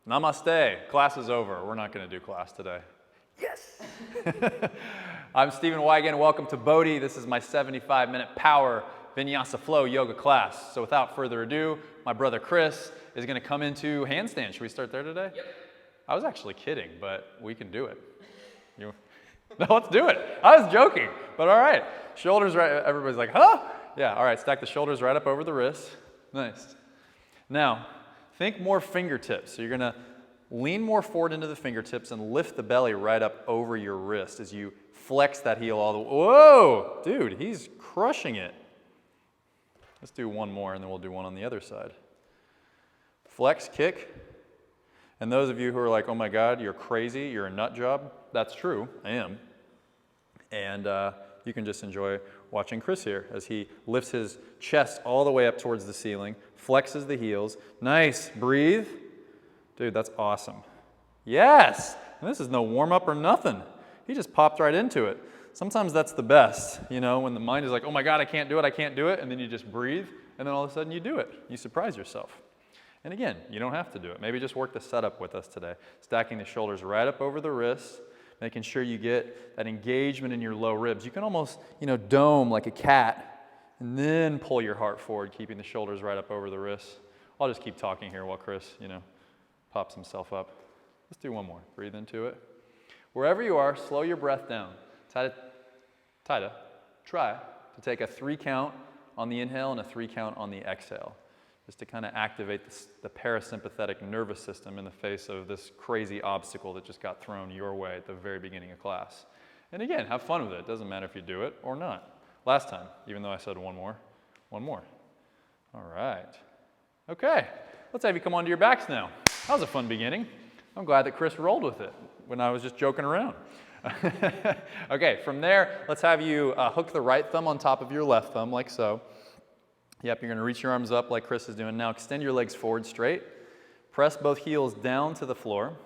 Namaste. Class is over. We're not going to do class today. Yes! I'm Stephen Weigand. Welcome to BODHI. This is my 75-minute power vinyasa flow yoga class. So without further ado, my brother Chris is going to come into handstand. Should we start there today? Yep. I was actually kidding, but we can do it. No, let's do it. I was joking, but all right. Shoulders right. Everybody's like, huh? Yeah, all right. Stack the shoulders right up over the wrists. Nice. Now, think more fingertips. So you're going to lean more forward into the fingertips and lift the belly right up over your wrist as you flex that heel all the way. Whoa, dude, he's crushing it. Let's do one more, and then we'll do one on the other side. Flex, kick. And those of you who are like, oh my God, you're crazy, you're a nut job, that's true, I am. And you can just enjoy watching Chris here as he lifts his chest all the way up towards the ceiling, flexes the heels. Nice, breathe. Dude, that's awesome. Yes, and this is no warm-up or nothing. He just popped right into it. Sometimes that's the best, you know, when the mind is like, oh my God, I can't do it, and then you just breathe, and then all of a sudden you do it. You surprise yourself. And again, you don't have to do it. Maybe just work the setup with us today. Stacking the shoulders right up over the wrists, making sure you get that engagement in your low ribs. You can almost, dome like a cat, and then pull your heart forward, keeping the shoulders right up over the wrists. I'll just keep talking here while Chris, pops himself up. Let's do one more. Breathe into it. Wherever you are, slow your breath down. Try to take a 3 count on the inhale and a 3 count on the exhale, just to kind of activate the parasympathetic nervous system in the face of this crazy obstacle that just got thrown your way at the very beginning of class. And again, have fun with it. It doesn't matter if you do it or not. Last time, even though I said one more. All right. Okay, let's have you come onto your backs now. That was a fun beginning. I'm glad that Chris rolled with it when I was just joking around. Okay, from there, let's have you hook the right thumb on top of your left thumb like so. Yep, you're going to reach your arms up like Chris is doing. Now extend your legs forward straight. Press both heels down to the floor.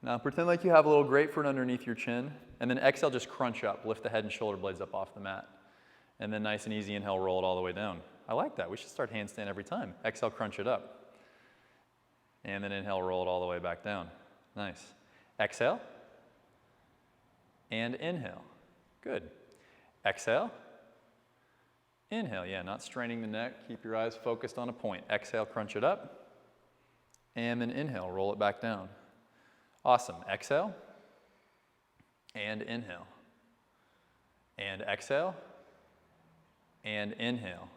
Now pretend like you have a little grapefruit underneath your chin. And then exhale, just crunch up. Lift the head and shoulder blades up off the mat. And then nice and easy, inhale, roll it all the way down. I like that. We should start handstand every time. Exhale, crunch it up. And then inhale, roll it all the way back down. Nice. Exhale. And inhale. Good. Exhale. Inhale, yeah, not straining the neck. Keep your eyes focused on a point. Exhale, crunch it up. And then inhale, roll it back down. Awesome. Exhale. And inhale. And exhale. And inhale.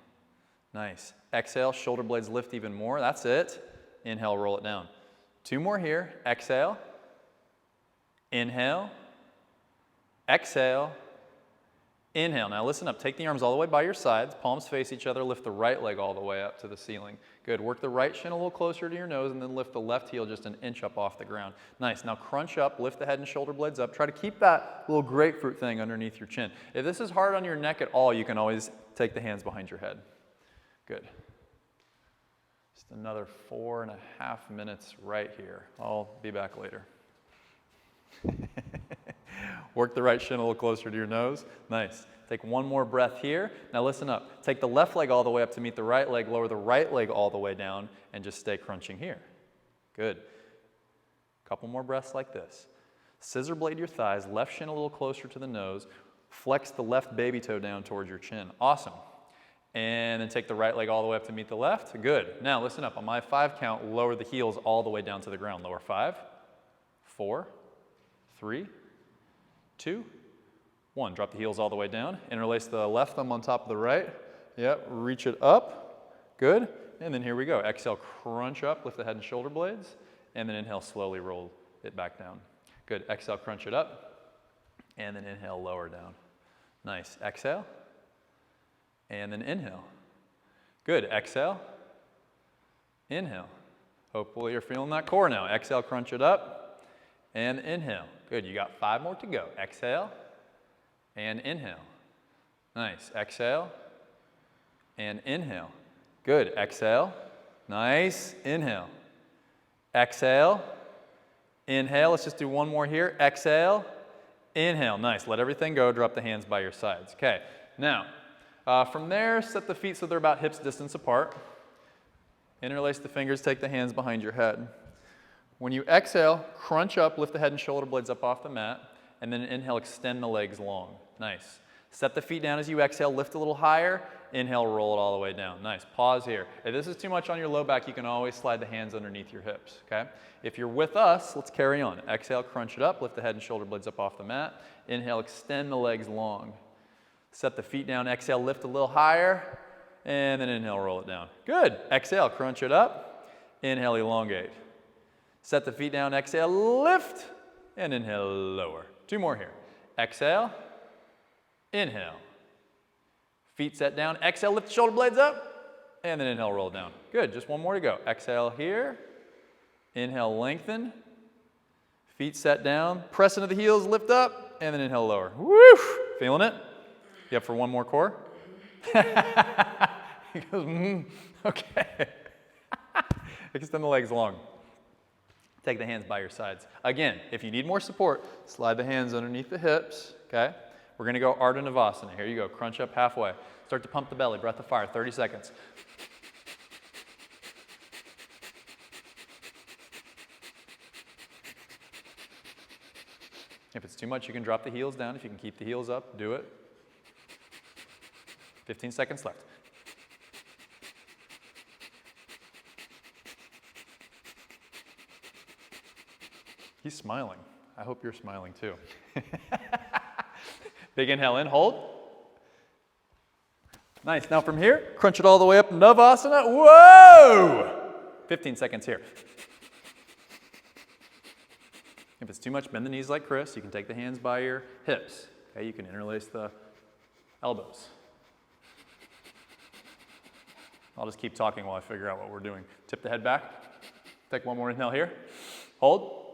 Nice. Exhale, shoulder blades lift even more. That's it. Inhale, roll it down. 2 more here. Exhale. Inhale. Exhale. Inhale. Now listen up. Take the arms all the way by your sides. Palms face each other. Lift the right leg all the way up to the ceiling. Good. Work the right shin a little closer to your nose and then lift the left heel just an inch up off the ground. Nice. Now crunch up. Lift the head and shoulder blades up. Try to keep that little grapefruit thing underneath your chin. If this is hard on your neck at all, you can always take the hands behind your head. Good. Just another 4.5 minutes right here. I'll be back later. Work the right shin a little closer to your nose. Nice. Take one more breath here. Now listen up. Take the left leg all the way up to meet the right leg. Lower the right leg all the way down and just stay crunching here. Good. Couple more breaths like this. Scissor blade your thighs. Left shin a little closer to the nose. Flex the left baby toe down towards your chin. Awesome. And then take the right leg all the way up to meet the left. Good. Now listen up. On my 5 count, lower the heels all the way down to the ground. Lower 5, 4, 3, 2, 1. Drop the heels all the way down. Interlace the left thumb on top of the right. Yep, reach it up. Good. And then here we go. Exhale, crunch up, lift the head and shoulder blades. And then inhale, slowly roll it back down. Good. Exhale, crunch it up. And then inhale, lower down. Nice. Exhale. And then inhale. Good. Exhale. Inhale. Hopefully you're feeling that core now. Exhale, crunch it up. And inhale. Good. You got 5 more to go. Exhale. And inhale. Nice. Exhale. And inhale. Good. Exhale. Nice. Inhale. Exhale. Inhale. Let's just do one more here. Exhale. Inhale. Nice. Let everything go. Drop the hands by your sides. Okay. Now, from there, set the feet so they're about hips distance apart. Interlace the fingers. Take the hands behind your head. When you exhale, crunch up, lift the head and shoulder blades up off the mat, and then inhale, extend the legs long. Nice. Set the feet down as you exhale, lift a little higher, inhale, roll it all the way down. Nice. Pause here. If this is too much on your low back, you can always slide the hands underneath your hips, okay? If you're with us, let's carry on. Exhale, crunch it up, lift the head and shoulder blades up off the mat. Inhale, extend the legs long. Set the feet down, exhale, lift a little higher, and then inhale, roll it down. Good. Exhale, crunch it up. Inhale, elongate. Set the feet down, exhale, lift, and inhale, lower. 2 more here. Exhale, inhale. Feet set down, exhale, lift the shoulder blades up, and then inhale, roll it down. Good, just 1 more to go. Exhale here, inhale, lengthen. Feet set down, press into the heels, lift up, and then inhale, lower. Woo! Feeling it? You up for 1 more core? He goes, okay. Extend the legs long. Take the hands by your sides. Again, if you need more support, slide the hands underneath the hips, okay? We're gonna go Ardha Navasana. Here you go, crunch up halfway. Start to pump the belly, breath of fire, 30 seconds. If it's too much, you can drop the heels down. If you can keep the heels up, do it. 15 seconds left. He's smiling. I hope you're smiling too. Big inhale in, hold. Nice, now from here, crunch it all the way up, Navasana, whoa! 15 seconds here. If it's too much, bend the knees like Chris. You can take the hands by your hips. Okay, you can interlace the elbows. I'll just keep talking while I figure out what we're doing. Tip the head back. Take 1 more inhale here. Hold.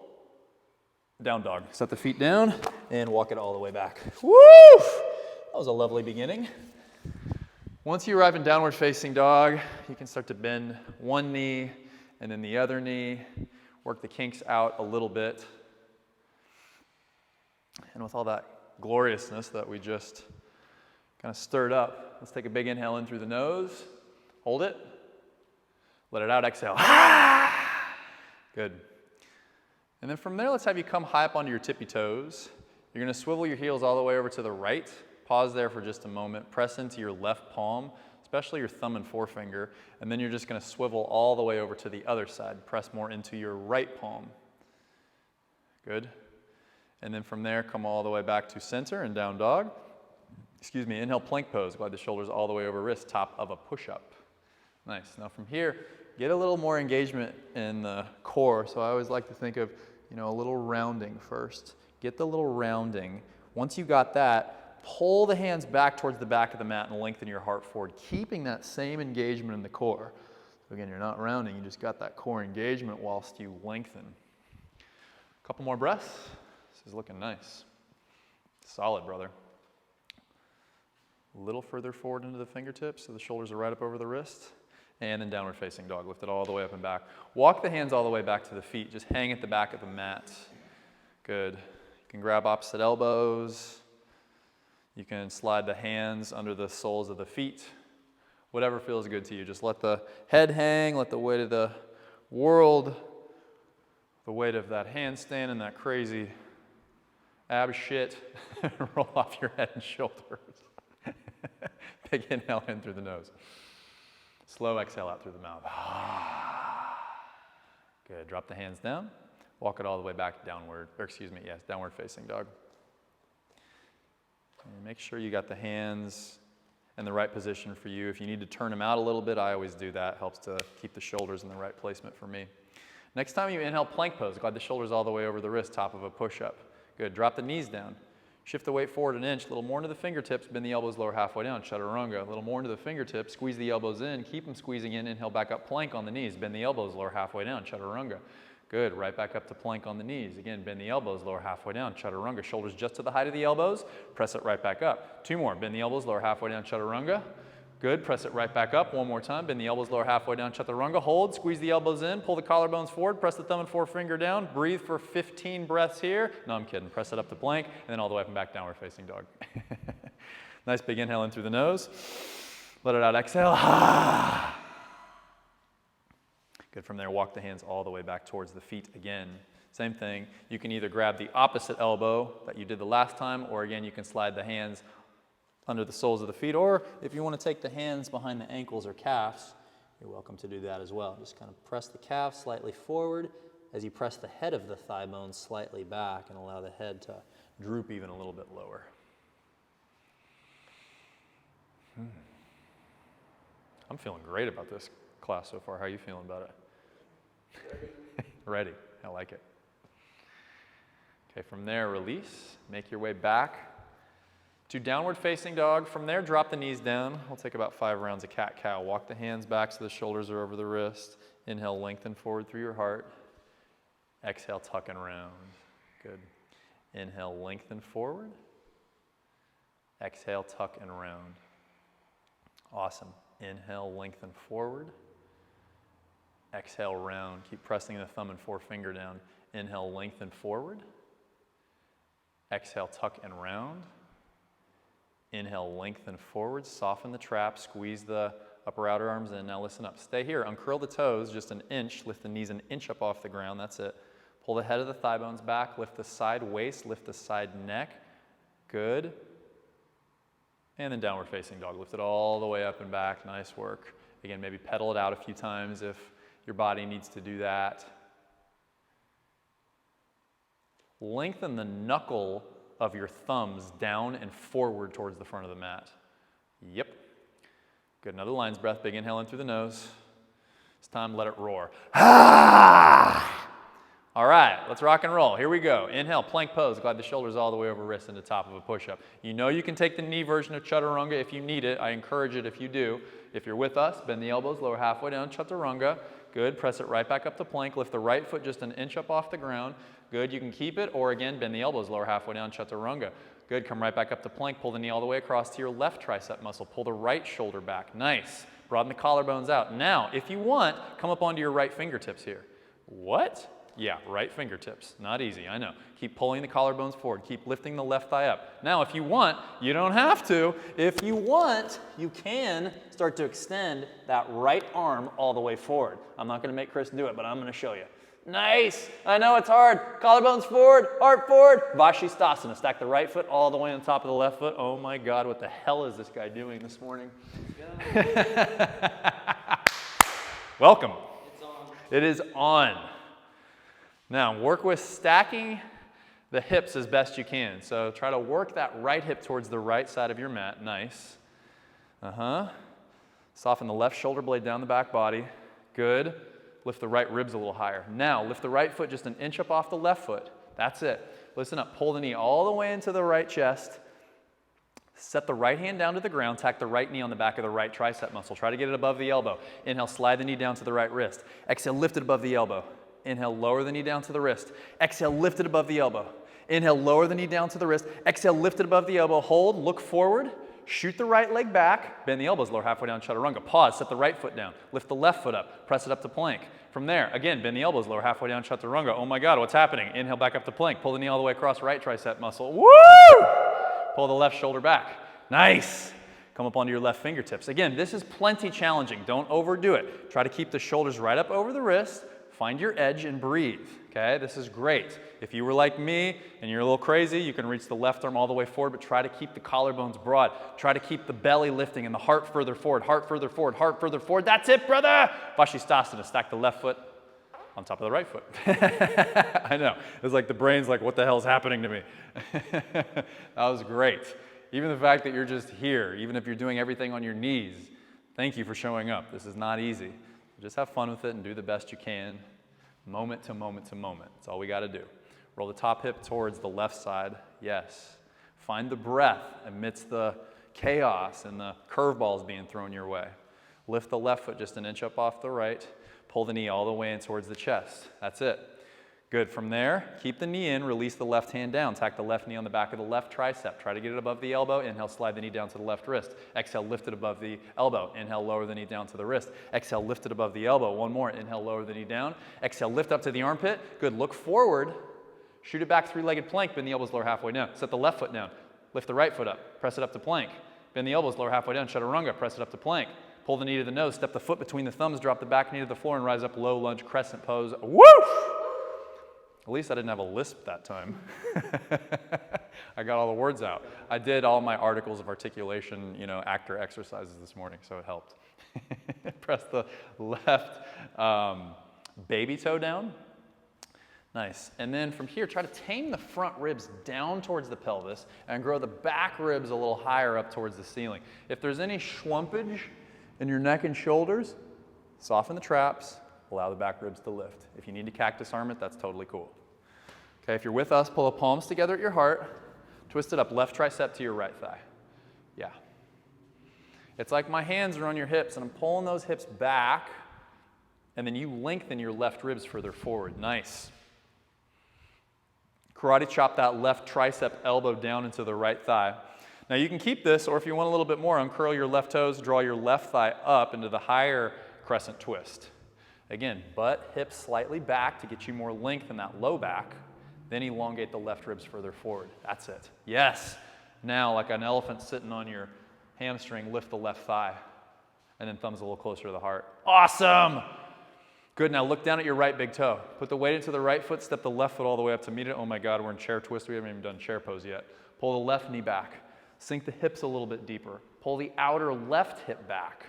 Down dog. Set the feet down and walk it all the way back. Woo! That was a lovely beginning. Once you arrive in downward facing dog, you can start to bend 1 knee and then the other knee. Work the kinks out a little bit. And with all that gloriousness that we just kind of stirred up, let's take a big inhale in through the nose. Hold it. Let it out, exhale. Good. And then from there, let's have you come high up onto your tippy toes. You're going to swivel your heels all the way over to the right. Pause there for just a moment. Press into your left palm, especially your thumb and forefinger. And then you're just going to swivel all the way over to the other side. Press more into your right palm. Good. And then from there, come all the way back to center and down dog. Excuse me, inhale, plank pose. Glide the shoulders all the way over wrist, top of a push-up. Nice. Now from here, get a little more engagement in the core. So I always like to think of, a little rounding first. Get the little rounding. Once you got that, pull the hands back towards the back of the mat and lengthen your heart forward, keeping that same engagement in the core. So again, you're not rounding, you just got that core engagement whilst you lengthen. A couple more breaths. This is looking nice. Solid, brother. A little further forward into the fingertips so the shoulders are right up over the wrist. And then downward facing dog. Lift it all the way up and back. Walk the hands all the way back to the feet. Just hang at the back of the mat. Good. You can grab opposite elbows. You can slide the hands under the soles of the feet. Whatever feels good to you. Just let the head hang. Let the weight of the world, the weight of that handstand and that crazy ab shit roll off your head and shoulders. Big inhale in through the nose. Slow exhale out through the mouth. Good. Drop the hands down. Walk it all the way back downward, downward facing dog. And make sure you got the hands in the right position for you. If you need to turn them out a little bit, I always do that. Helps to keep the shoulders in the right placement for me. Next time you inhale, plank pose. Glide the shoulders all the way over the wrist, top of a push-up. Good. Drop the knees down. Shift the weight forward 1 inch, a little more into the fingertips, bend the elbows lower halfway down, chaturanga. A little more into the fingertips, squeeze the elbows in, keep them squeezing in, inhale back up, plank on the knees, bend the elbows lower halfway down, chaturanga. Good, right back up to plank on the knees. Again, bend the elbows lower halfway down, chaturanga. Shoulders just to the height of the elbows, press it right back up. 2 more, bend the elbows lower halfway down, chaturanga. Good, press it right back up. 1 more time, bend the elbows lower halfway down, chaturanga. Hold, squeeze the elbows in, pull the collarbones forward, press the thumb and forefinger down. Breathe for 15 breaths here. No, I'm kidding. Press it up to plank, and then all the way up and back, downward facing dog. Nice big inhale in through the nose. Let it out, exhale. Good. From there, walk the hands all the way back towards the feet again. Same thing. You can either grab the opposite elbow that you did the last time, or again, you can slide the hands under the soles of the feet, or if you want to take the hands behind the ankles or calves, you're welcome to do that as well. Just kind of press the calf slightly forward as you press the head of the thigh bone slightly back and allow the head to droop even a little bit lower. I'm feeling great about this class so far. How are you feeling about it? Ready. I like it. Okay, from there, release. Make your way back to downward facing dog. From there, drop the knees down. We'll take about 5 rounds of cat-cow. Walk the hands back so the shoulders are over the wrist. Inhale, lengthen forward through your heart. Exhale, tuck and round. Good. Inhale, lengthen forward. Exhale, tuck and round. Awesome. Inhale, lengthen forward. Exhale, round. Keep pressing the thumb and forefinger down. Inhale, lengthen forward. Exhale, tuck and round. Inhale, lengthen forward. Soften the trap. Squeeze the upper outer arms in. Now listen up. Stay here. Uncurl the toes just an inch. Lift the knees an inch up off the ground. That's it. Pull the head of the thigh bones back. Lift the side waist. Lift the side neck. Good. And then downward facing dog. Lift it all the way up and back. Nice work. Again, maybe pedal it out a few times if your body needs to do that. Lengthen the knuckle of your thumbs down and forward towards the front of the mat. Yep. Good. Another lion's breath. Big inhale in through the nose. It's time to let it roar. Ah! All right, let's rock and roll. Here we go. Inhale, plank pose. Glide the shoulders all the way over wrist into top of a push-up. You know you can take the knee version of chaturanga if you need it. I encourage it if you do. If you're with us, bend the elbows, lower halfway down, chaturanga. Good. Press it right back up to plank. Lift the right foot just an inch up off the ground. Good. You can keep it, or again, bend the elbows, lower halfway down, chaturanga. Good. Come right back up to plank. Pull the knee all the way across to your left tricep muscle. Pull the right shoulder back. Nice. Broaden the collarbones out. Now, if you want, come up onto your right fingertips here. What? Yeah, right fingertips. Not easy, I know. Keep pulling the collarbones forward. Keep lifting the left thigh up. Now, if you want, you don't have to. If you want, you can start to extend that right arm all the way forward. I'm not going to make Chris do it, but I'm going to show you. Nice. I know it's hard. Collarbones forward, heart forward. Vashisthasana. Stack the right foot all the way on top of the left foot. Oh my God, what the hell is this guy doing this morning? Welcome. It's on. It is on. Now, work with stacking the hips as best you can. So try to work that right hip towards the right side of your mat. Nice. Soften the left shoulder blade down the back body. Good. Lift the right ribs a little higher. Now, lift the right foot just an inch up off the left foot. That's it. Listen up. Pull the knee all the way into the right chest. Set the right hand down to the ground. Tack the right knee on the back of the right tricep muscle. Try to get it above the elbow. Inhale, slide the knee down to the right wrist. Exhale, lift it above the elbow. Inhale, lower the knee down to the wrist. Exhale, lift it above the elbow. Inhale, lower the knee down to the wrist. Exhale, lift it above the elbow. Hold, look forward. Shoot the right leg back. Bend the elbows, lower halfway down, chaturanga. Pause, set the right foot down. Lift the left foot up. Press it up to plank. From there, again, bend the elbows, lower halfway down, chaturanga. Oh my God, what's happening? Inhale, back up to plank. Pull the knee all the way across right tricep muscle. Woo! Pull the left shoulder back. Nice. Come up onto your left fingertips. Again, this is plenty challenging. Don't overdo it. Try to keep the shoulders right up over the wrist. Find your edge and breathe, okay? This is great. If you were like me and you're a little crazy, you can reach the left arm all the way forward, but try to keep the collarbones broad. Try to keep the belly lifting and the heart further forward, heart further forward, heart further forward. That's it, brother! Vashisthasana. Stack the left foot on top of the right foot. I know. It's like the brain's like, what the hell's happening to me? That was great. Even the fact that you're just here, even if you're doing everything on your knees, thank you for showing up. This is not easy. Just have fun with it and do the best you can, moment to moment to moment. That's all we got to do. Roll the top hip towards the left side. Yes. Find the breath amidst the chaos and the curveballs being thrown your way. Lift the left foot just an inch up off the right. Pull the knee all the way in towards the chest. That's it. Good. From there, keep the knee in, release the left hand down. Tack the left knee on the back of the left tricep. Try to get it above the elbow. Inhale, slide the knee down to the left wrist. Exhale, lift it above the elbow. Inhale, lower the knee down to the wrist. Exhale, lift it above the elbow. One more. Inhale, lower the knee down. Exhale, lift up to the armpit. Good. Look forward. Shoot it back, three-legged plank. Bend the elbows lower halfway down. Set the left foot down. Lift the right foot up. Press it up to plank. Bend the elbows lower halfway down. Chaturanga. Press it up to plank. Pull the knee to the nose, step the foot between the thumbs, drop the back knee to the floor, and rise up low lunge crescent pose. Woo! At least I didn't have a lisp that time. I got all the words out. I did all my articles of articulation, actor exercises this morning, so it helped. Press the left baby toe down. Nice. And then from here, try to tame the front ribs down towards the pelvis and grow the back ribs a little higher up towards the ceiling. If there's any schwumpage in your neck and shoulders, soften the traps, allow the back ribs to lift. If you need to cactus arm it, that's totally cool. Okay, if you're with us, pull the palms together at your heart, twist it up, left tricep to your right thigh. Yeah. It's like my hands are on your hips and I'm pulling those hips back, and then you lengthen your left ribs further forward. Nice. Karate chop that left tricep elbow down into the right thigh. Now you can keep this, or if you want a little bit more, uncurl your left toes, draw your left thigh up into the higher crescent twist. Again, butt, hips slightly back to get you more length in that low back. Then elongate the left ribs further forward. That's it. Yes. Now, like an elephant sitting on your hamstring, lift the left thigh. And then thumbs a little closer to the heart. Awesome. Good. Now look down at your right big toe. Put the weight into the right foot. Step the left foot all the way up to meet it. Oh my God, we're in chair twist. We haven't even done chair pose yet. Pull the left knee back. Sink the hips a little bit deeper. Pull the outer left hip back.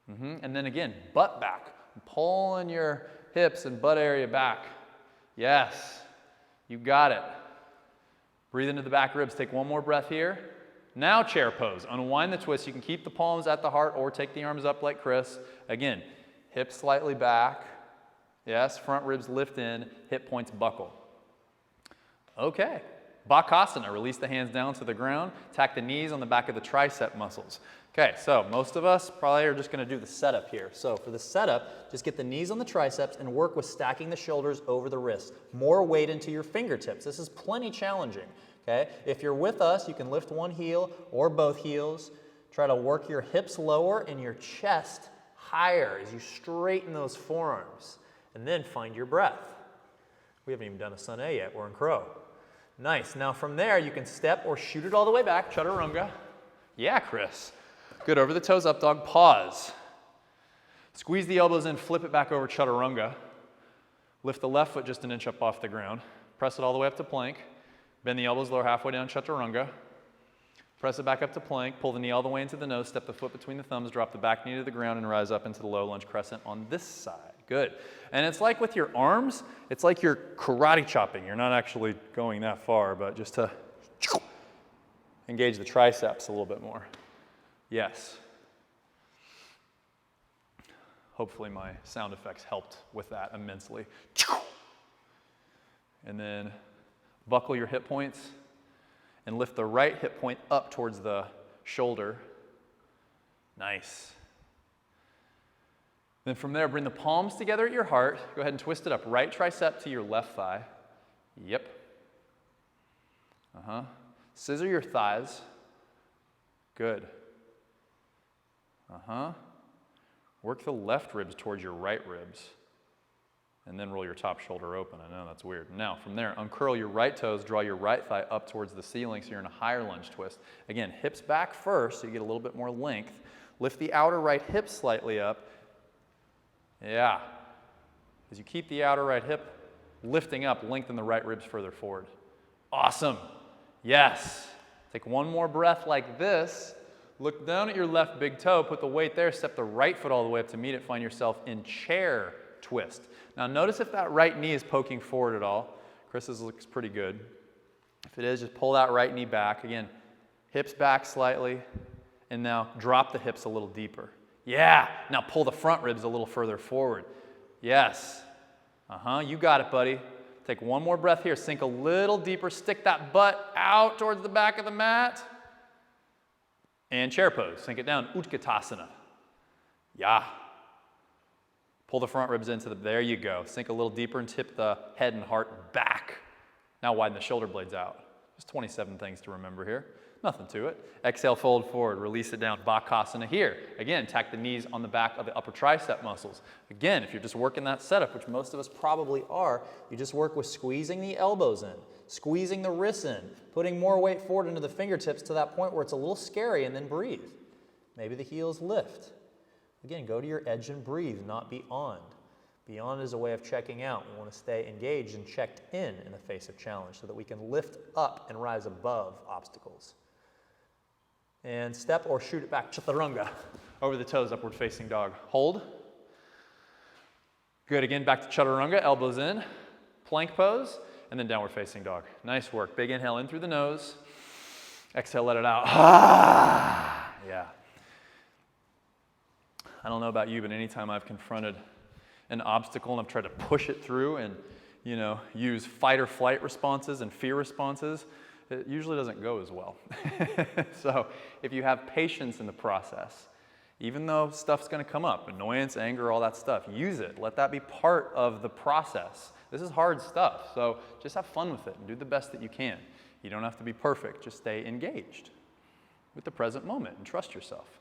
And then again, butt back. Pulling your hips and butt area back. Yes. You got it. Breathe into the back ribs. Take one more breath here. Now chair pose. Unwind the twist. You can keep the palms at the heart or take the arms up like Chris. Again, hips slightly back. Yes, front ribs lift in, hip points buckle. Okay. Bakasana. Release the hands down to the ground. Tack the knees on the back of the tricep muscles. Okay, so most of us probably are just going to do the setup here. So for the setup, just get the knees on the triceps and work with stacking the shoulders over the wrists. More weight into your fingertips. This is plenty challenging. Okay, if you're with us, you can lift one heel or both heels. Try to work your hips lower and your chest higher as you straighten those forearms. And then find your breath. We haven't even done a sun A yet. We're in crow. Nice. Now from there, you can step or shoot it all the way back. Chaturanga. Yeah, Chris. Good. Over the toes, up dog. Pause. Squeeze the elbows in, flip it back over chaturanga. Lift the left foot just an inch up off the ground. Press it all the way up to plank. Bend the elbows lower halfway down chaturanga. Press it back up to plank. Pull the knee all the way into the nose. Step the foot between the thumbs. Drop the back knee to the ground and rise up into the low lunge crescent on this side. Good. And it's like with your arms, it's like you're karate chopping. You're not actually going that far, but just to engage the triceps a little bit more. Yes. Hopefully my sound effects helped with that immensely. And then buckle your hip points and lift the right hip point up towards the shoulder. Nice. Then from there, bring the palms together at your heart. Go ahead and twist it up. Right tricep to your left thigh. Yep. Scissor your thighs. Good. Work the left ribs towards your right ribs. And then roll your top shoulder open. I know that's weird. Now, from there, uncurl your right toes, draw your right thigh up towards the ceiling so you're in a higher lunge twist. Again, hips back first so you get a little bit more length. Lift the outer right hip slightly up. Yeah. As you keep the outer right hip lifting up, lengthen the right ribs further forward. Awesome. Yes. Take one more breath like this. Look down at your left big toe, put the weight there, step the right foot all the way up to meet it, find yourself in chair twist. Now notice if that right knee is poking forward at all. Chris's looks pretty good. If it is, just pull that right knee back. Again, hips back slightly, and now drop the hips a little deeper. Yeah, now pull the front ribs a little further forward. Yes. You got it, buddy. Take one more breath here, sink a little deeper, stick that butt out towards the back of the mat. And chair pose, sink it down, Utkatasana. Yeah. Pull the front ribs into there you go. Sink a little deeper and tip the head and heart back. Now widen the shoulder blades out. Just 27 things to remember here. Nothing to it. Exhale, fold forward, release it down. Bakasana here. Again, tack the knees on the back of the upper tricep muscles. Again, if you're just working that setup, which most of us probably are, you just work with squeezing the elbows in, squeezing the wrists in, putting more weight forward into the fingertips to that point where it's a little scary, and then breathe. Maybe the heels lift. Again, go to your edge and breathe, not beyond. Beyond is a way of checking out. We want to stay engaged and checked in the face of challenge so that we can lift up and rise above obstacles. And step or shoot it back, chaturanga. Over the toes, upward facing dog. Hold. Good, again, back to chaturanga, elbows in, plank pose, and then downward facing dog. Nice work. Big inhale in through the nose. Exhale, let it out. Yeah. I don't know about you, but anytime I've confronted an obstacle and I've tried to push it through and, use fight or flight responses and fear responses, it usually doesn't go as well. So if you have patience in the process, even though stuff's going to come up, annoyance, anger, all that stuff, use it. Let that be part of the process. This is hard stuff, so just have fun with it and do the best that you can. You don't have to be perfect. Just stay engaged with the present moment and trust yourself.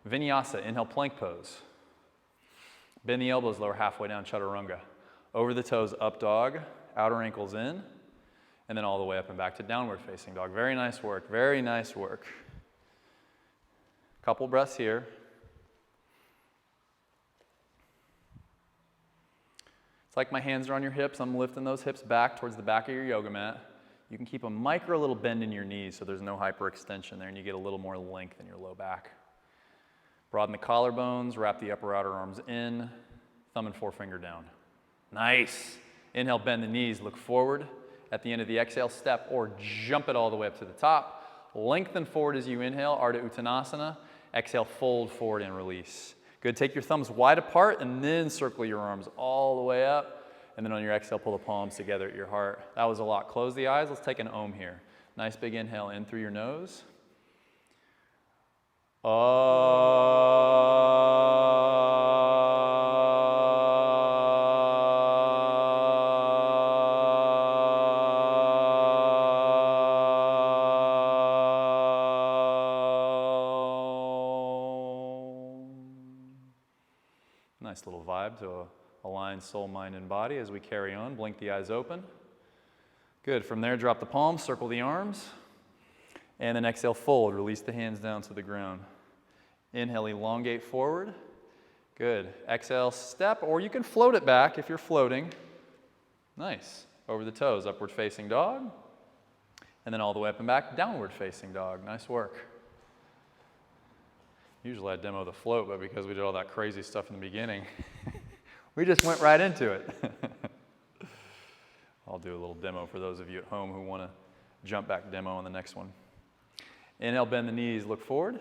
Vinyasa, inhale, plank pose. Bend the elbows, lower halfway down, chaturanga. Over the toes, up dog, outer ankles in, and then all the way up and back to downward facing dog. Very nice work, very nice work. Couple breaths here. It's like my hands are on your hips. I'm lifting those hips back towards the back of your yoga mat. You can keep a micro little bend in your knees so there's no hyperextension there and you get a little more length in your low back. Broaden the collarbones, wrap the upper outer arms in, thumb and forefinger down. Nice. Inhale, bend the knees, look forward. At the end of the exhale, step or jump it all the way up to the top. Lengthen forward as you inhale, Ardha Uttanasana. Exhale, fold forward and release. Good, take your thumbs wide apart and then circle your arms all the way up. And then on your exhale, pull the palms together at your heart. That was a lot. Close the eyes. Let's take an Om here. Nice big inhale in through your nose. Nice little vibe to align soul, mind, and body as we carry on. Blink the eyes open. Good. From there, drop the palms, circle the arms, and then exhale, fold. Release the hands down to the ground. Inhale, elongate forward. Good. Exhale, step, or you can float it back if you're floating. Nice. Over the toes, upward facing dog, and then all the way up and back, downward facing dog. Nice work. Usually I demo the float, but because we did all that crazy stuff in the beginning, we just went right into it. I'll do a little demo for those of you at home who want to jump back demo on the next one. Inhale, bend the knees, look forward.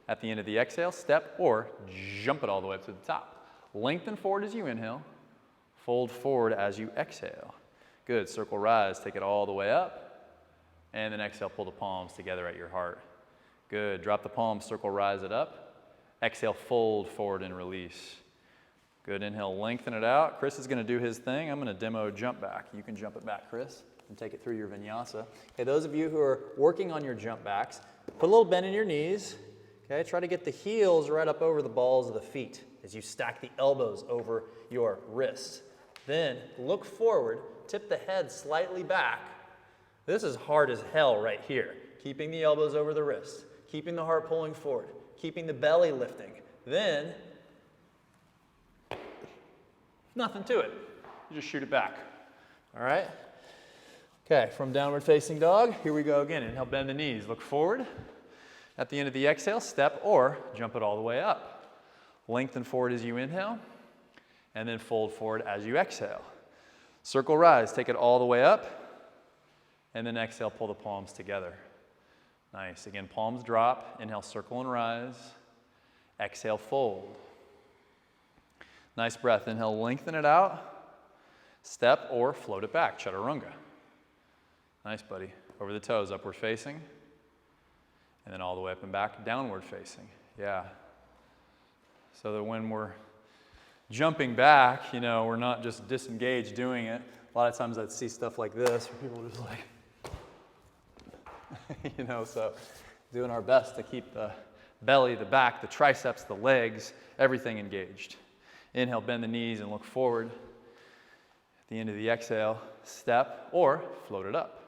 At the end of the exhale, step or jump it all the way up to the top. Lengthen forward as you inhale. Fold forward as you exhale. Good. Circle rise. Take it all the way up. And then exhale, pull the palms together at your heart. Good. Drop the palms, circle, rise it up. Exhale, fold forward and release. Good. Inhale, lengthen it out. Chris is going to do his thing. I'm going to demo jump back. You can jump it back, Chris, and take it through your vinyasa. Okay, those of you who are working on your jump backs, put a little bend in your knees. Okay, try to get the heels right up over the balls of the feet as you stack the elbows over your wrists. Then look forward, tip the head slightly back. This is hard as hell right here. Keeping the elbows over the wrists, keeping the heart pulling forward, keeping the belly lifting. Then, nothing to it. You just shoot it back. All right? Okay, from downward facing dog, here we go again. Inhale, bend the knees, look forward. At the end of the exhale, step or jump it all the way up. Lengthen forward as you inhale, and then fold forward as you exhale. Circle rise, take it all the way up, and then exhale, pull the palms together. Nice. Again, palms drop. Inhale, circle and rise. Exhale, fold. Nice breath. Inhale, lengthen it out. Step or float it back, chaturanga. Nice, buddy. Over the toes, upward facing. And then all the way up and back, downward facing. Yeah. So that when we're jumping back, you know, we're not just disengaged doing it. A lot of times I'd see stuff like this where people are just like, you know, so doing our best to keep the belly, the back, the triceps, the legs, everything engaged. Inhale, bend the knees and look forward. At the end of the exhale, step or float it up.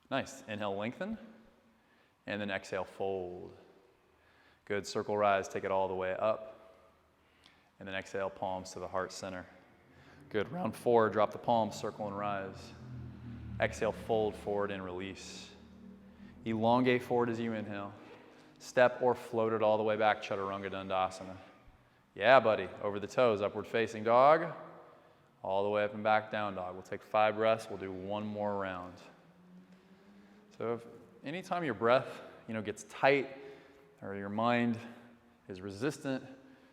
Nice. Inhale, lengthen. And then exhale, fold. Good. Circle rise. Take it all the way up. And then exhale, palms to the heart center. Good. Round 4, drop the palms, circle and rise. Exhale, fold forward and release. Elongate forward as you inhale. Step or float it all the way back, Chaturanga Dandasana. Yeah, buddy. Over the toes, upward facing dog. All the way up and back, down dog. We'll take 5 breaths. We'll do 1 more round. So if anytime your breath, gets tight or your mind is resistant,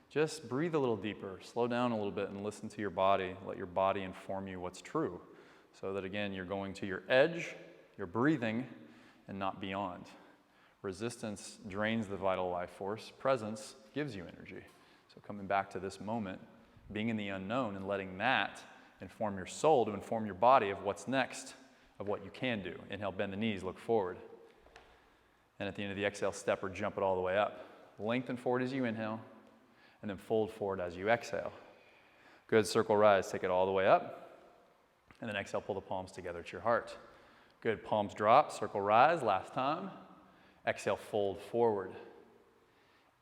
just breathe a little deeper. Slow down a little bit and listen to your body. Let your body inform you what's true. So that, again, you're going to your edge, you're breathing, and not beyond. Resistance drains the vital life force. Presence gives you energy. So coming back to this moment, being in the unknown and letting that inform your soul to inform your body of what's next, of what you can do. Inhale, bend the knees, look forward. And at the end of the exhale, step or jump it all the way up. Lengthen forward as you inhale, and then fold forward as you exhale. Good, circle rise, take it all the way up. And then exhale, pull the palms together at your heart. Good, palms drop, circle rise, last time. Exhale, fold forward.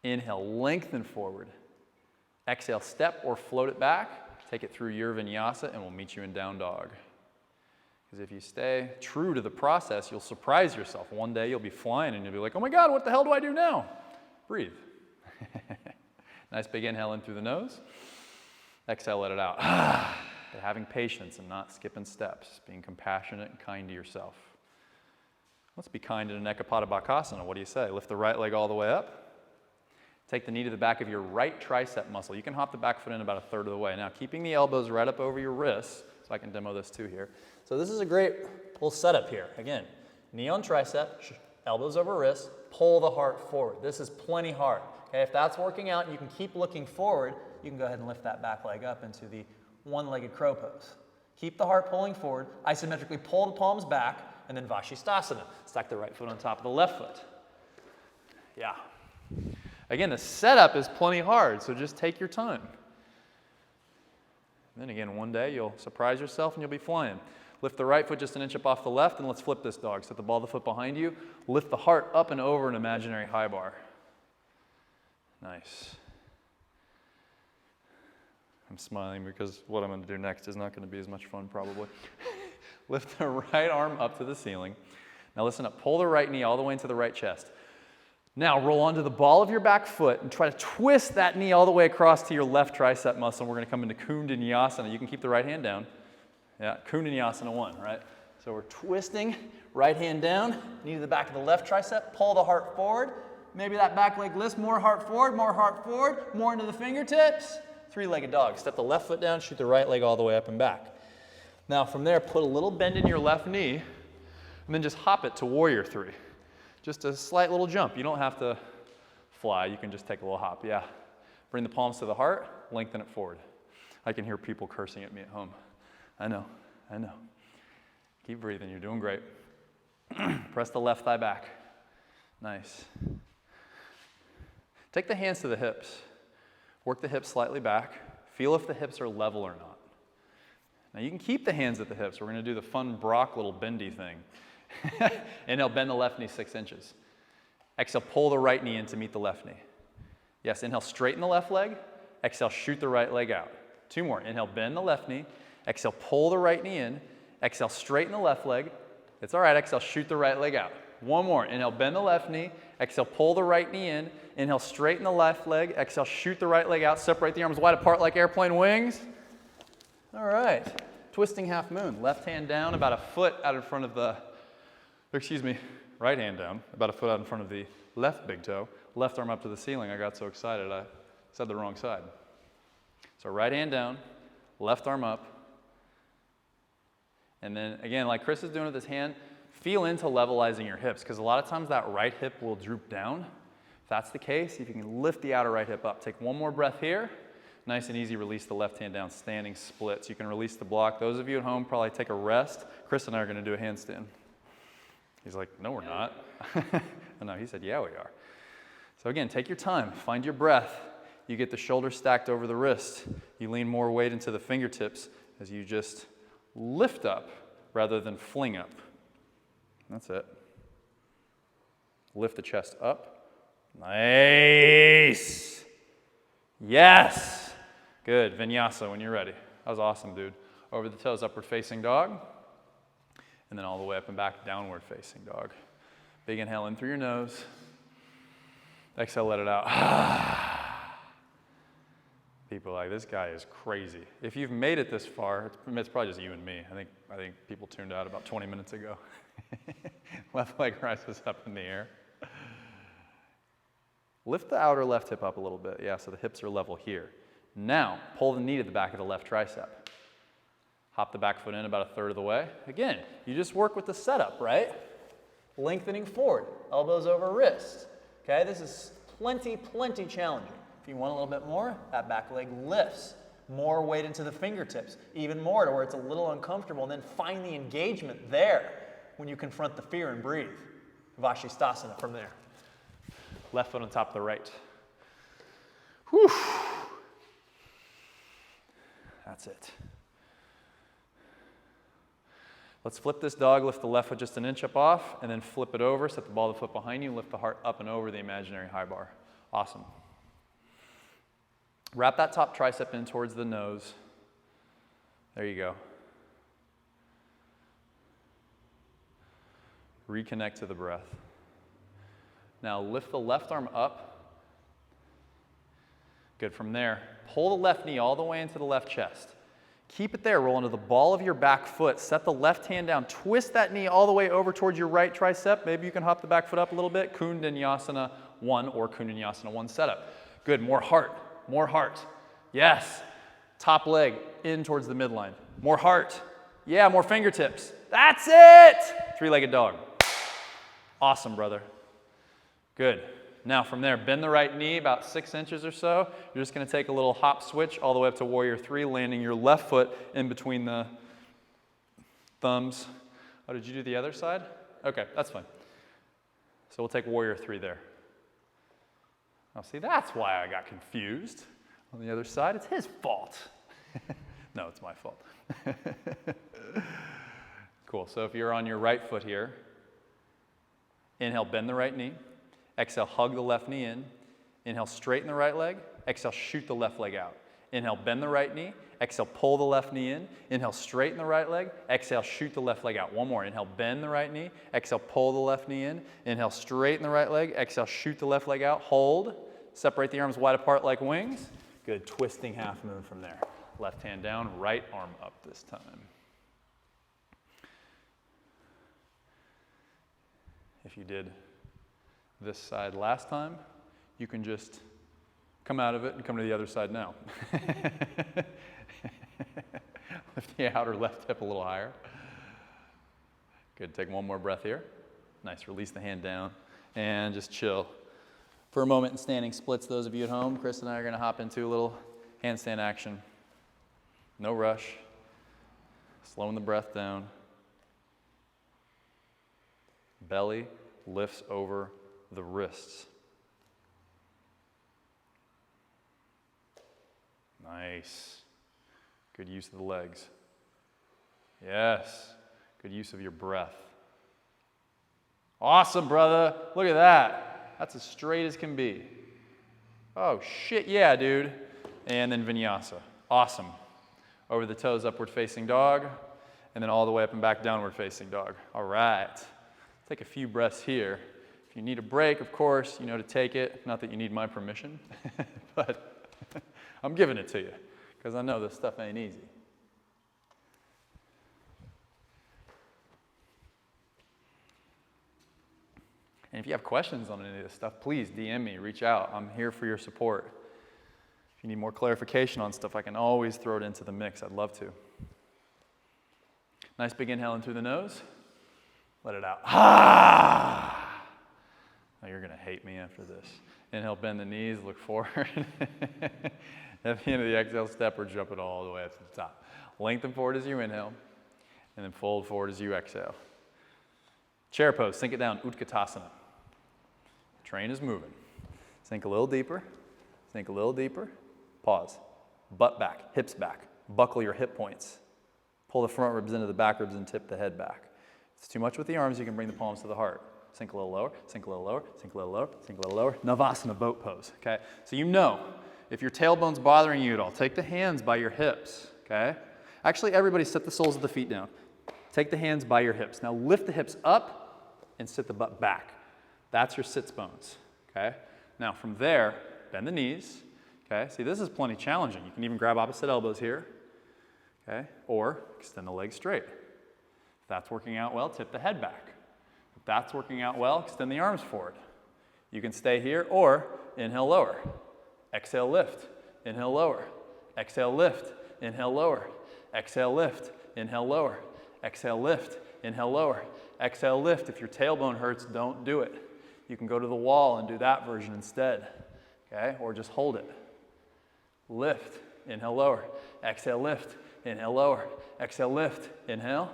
Inhale, lengthen forward. Exhale, step or float it back. Take it through your vinyasa and we'll meet you in down dog. Because if you stay true to the process, you'll surprise yourself. One day you'll be flying and you'll be like, oh my God, what the hell do I do now? Breathe. Nice big inhale in through the nose. Exhale, let it out. But having patience and not skipping steps, being compassionate and kind to yourself. Let's be kind in an Ekapada Bakasana. What do you say? Lift the right leg all the way up. Take the knee to the back of your right tricep muscle. You can hop the back foot in about 1/3 of the way. Now, keeping the elbows right up over your wrists, so I can demo this too here. So this is a great little setup here. Again, knee on tricep, elbows over wrist, pull the heart forward. This is plenty hard. Okay, if that's working out and you can keep looking forward, you can go ahead and lift that back leg up into the one-legged crow pose. Keep the heart pulling forward, isometrically pull the palms back, and then Vashisthasana. Stack the right foot on top of the left foot. Yeah. Again, the setup is plenty hard, so just take your time. And then again, one day you'll surprise yourself and you'll be flying. Lift the right foot just an inch up off the left, and let's flip this dog. Set the ball of the foot behind you. Lift the heart up and over an imaginary high bar. Nice. I'm smiling because what I'm going to do next is not going to be as much fun probably. Lift the right arm up to the ceiling. Now listen up. Pull the right knee all the way into the right chest. Now roll onto the ball of your back foot and try to twist that knee all the way across to your left tricep muscle. We're going to come into Kundalini. You can keep the right hand down. Yeah, Kundalini 1, right? So we're twisting, right hand down, knee to the back of the left tricep. Pull the heart forward. Maybe that back leg lifts, more heart forward, more into the fingertips. 3-legged dog. Step the left foot down, shoot the right leg all the way up and back. Now from there, put a little bend in your left knee, and then just hop it to Warrior 3. Just a slight little jump. You don't have to fly. You can just take a little hop. Yeah. Bring the palms to the heart, lengthen it forward. I can hear people cursing at me at home. I know. Keep breathing. You're doing great. Press the left thigh back. Nice. Take the hands to the hips. Work the hips slightly back. Feel if the hips are level or not. Now you can keep the hands at the hips. We're going to do the fun Brock little bendy thing. Inhale, bend the left knee 6 inches. Exhale, pull the right knee in to meet the left knee. Yes, inhale, straighten the left leg. Exhale, shoot the right leg out. 2 more. Inhale, bend the left knee. Exhale, pull the right knee in. Exhale, straighten the left leg. It's all right. Exhale, shoot the right leg out. 1 more. Inhale, bend the left knee. Exhale, pull the right knee in. Inhale, straighten the left leg. Exhale, shoot the right leg out. Separate the arms wide apart like airplane wings. All right. Twisting half moon. Left hand down about a foot out in front of the, right hand down about a foot out in front of the left big toe. Left arm up to the ceiling. I got so excited I said the wrong side. So right hand down, left arm up. And then again, like Chris is doing with his hand, feel into levelizing your hips, because a lot of times that right hip will droop down. If that's the case, if you can lift the outer right hip up. Take 1 more breath here. Nice and easy, release the left hand down, standing splits. You can release the block. Those of you at home probably take a rest. Chris and I are going to do a handstand. He's like, no, we're not. No, he said, yeah, we are. So again, take your time. Find your breath. You get the shoulders stacked over the wrist. You lean more weight into the fingertips as you just lift up rather than fling up. That's it. Lift the chest up. Nice. Yes. Good, vinyasa when you're ready. That was awesome, dude. Over the toes, upward facing dog. And then all the way up and back, downward facing dog. Big inhale in through your nose. Exhale, let it out. People are like, this guy is crazy. If you've made it this far, it's probably just you and me. I think people tuned out about 20 minutes ago. Left leg rises up in the air. Lift the outer left hip up a little bit. Yeah, so the hips are level here. Now, pull the knee to the back of the left tricep. Hop the back foot in about a third of the way. Again, you just work with the setup, right? Lengthening forward, elbows over wrists. Okay, this is plenty challenging. If you want a little bit more, that back leg lifts. More weight into the fingertips, even more to where it's a little uncomfortable, and then find the engagement there when you confront the fear and breathe. Vashisthasana from there. Left foot on top of the right. Whew. That's it. Let's flip this dog, lift the left foot just an inch up off, and then flip it over, set the ball of the foot behind you, lift the heart up and over the imaginary high bar. Awesome. Wrap that top tricep in towards the nose. There you go. Reconnect to the breath. Now lift the left arm up. Good, from there, pull the left knee all the way into the left chest. Keep it there, roll into the ball of your back foot. Set the left hand down, twist that knee all the way over towards your right tricep. Maybe you can hop the back foot up a little bit. Kundanyasana 1 or Kundanyasana 1 setup. Good, more heart. More heart. Yes. Top leg in towards the midline. More heart. Yeah, more fingertips. That's it. Three-legged dog. Awesome, brother. Good. Now from there, bend the right knee about 6 inches or so. You're just going to take a little hop switch all the way up to warrior 3, landing your left foot in between the thumbs. Oh, did you do the other side? Okay, that's fine. So we'll take warrior 3 there. Oh, see, that's why I got confused. On the other side, it's his fault. No, it's my fault. Cool, so if you're on your right foot here, inhale, bend the right knee. Exhale, hug the left knee in. Inhale, straighten the right leg. Exhale, shoot the left leg out. Inhale, bend the right knee. Exhale, pull the left knee in. Inhale, straighten the right leg. Exhale, shoot the left leg out. One more. Inhale, bend the right knee. Exhale, pull the left knee in. Inhale, straighten the right leg. Exhale, shoot the left leg out. Hold. Separate the arms wide apart like wings. Good. Twisting half moon from there. Left hand down, right arm up this time. If you did this side last time, you can just come out of it and come to the other side now. Lift the outer left hip a little higher. Good, take one more breath here. Nice, release the hand down and just chill. For a moment in standing splits, those of you at home, Chris and I are gonna hop into a little handstand action. No rush, slowing the breath down. Belly lifts over the wrists. Nice. Good use of the legs. Yes. Good use of your breath. Awesome, brother. Look at that. That's as straight as can be. Oh, shit, yeah, dude. And then vinyasa. Awesome. Over the toes, upward facing dog. And then all the way up and back, downward facing dog. All right. Take a few breaths here. If you need a break, of course, you know to take it. Not that you need my permission, but I'm giving it to you because I know this stuff ain't easy. And if you have questions on any of this stuff, please DM me, reach out. I'm here for your support. If you need more clarification on stuff, I can always throw it into the mix. I'd love to. Nice big inhale in through the nose. Let it out. Ah! Now you're going to hate me after this. Inhale, bend the knees, look forward. At the end of the exhale, step or jump it all the way up to the top. Lengthen forward as you inhale, and then fold forward as you exhale. Chair pose, sink it down, Utkatasana. Train is moving. Sink a little deeper, sink a little deeper. Pause. Butt back, hips back. Buckle your hip points. Pull the front ribs into the back ribs and tip the head back. If it's too much with the arms, you can bring the palms to the heart. Sink a little lower, sink a little lower, sink a little lower, sink a little lower. Navasana, boat pose, okay? So you know, if your tailbone's bothering you at all, take the hands by your hips, okay? Actually, everybody set the soles of the feet down. Take the hands by your hips. Now lift the hips up and sit the butt back. That's your sits bones, okay? Now from there, bend the knees, okay? See, this is plenty challenging. You can even grab opposite elbows here, okay? Or extend the legs straight. If that's working out well, tip the head back. If that's working out well, extend the arms forward. You can stay here or inhale, lower. Exhale, lift. Inhale, lower. Exhale, lift. Inhale, lower. Exhale, lift. Inhale, lower. Exhale, lift. Inhale, lower. Exhale, lift. If your tailbone hurts, don't do it. You can go to the wall and do that version instead, okay? Or just hold it. Lift. Inhale, lower. Exhale, lift. Inhale, lower. Exhale, lift. Inhale.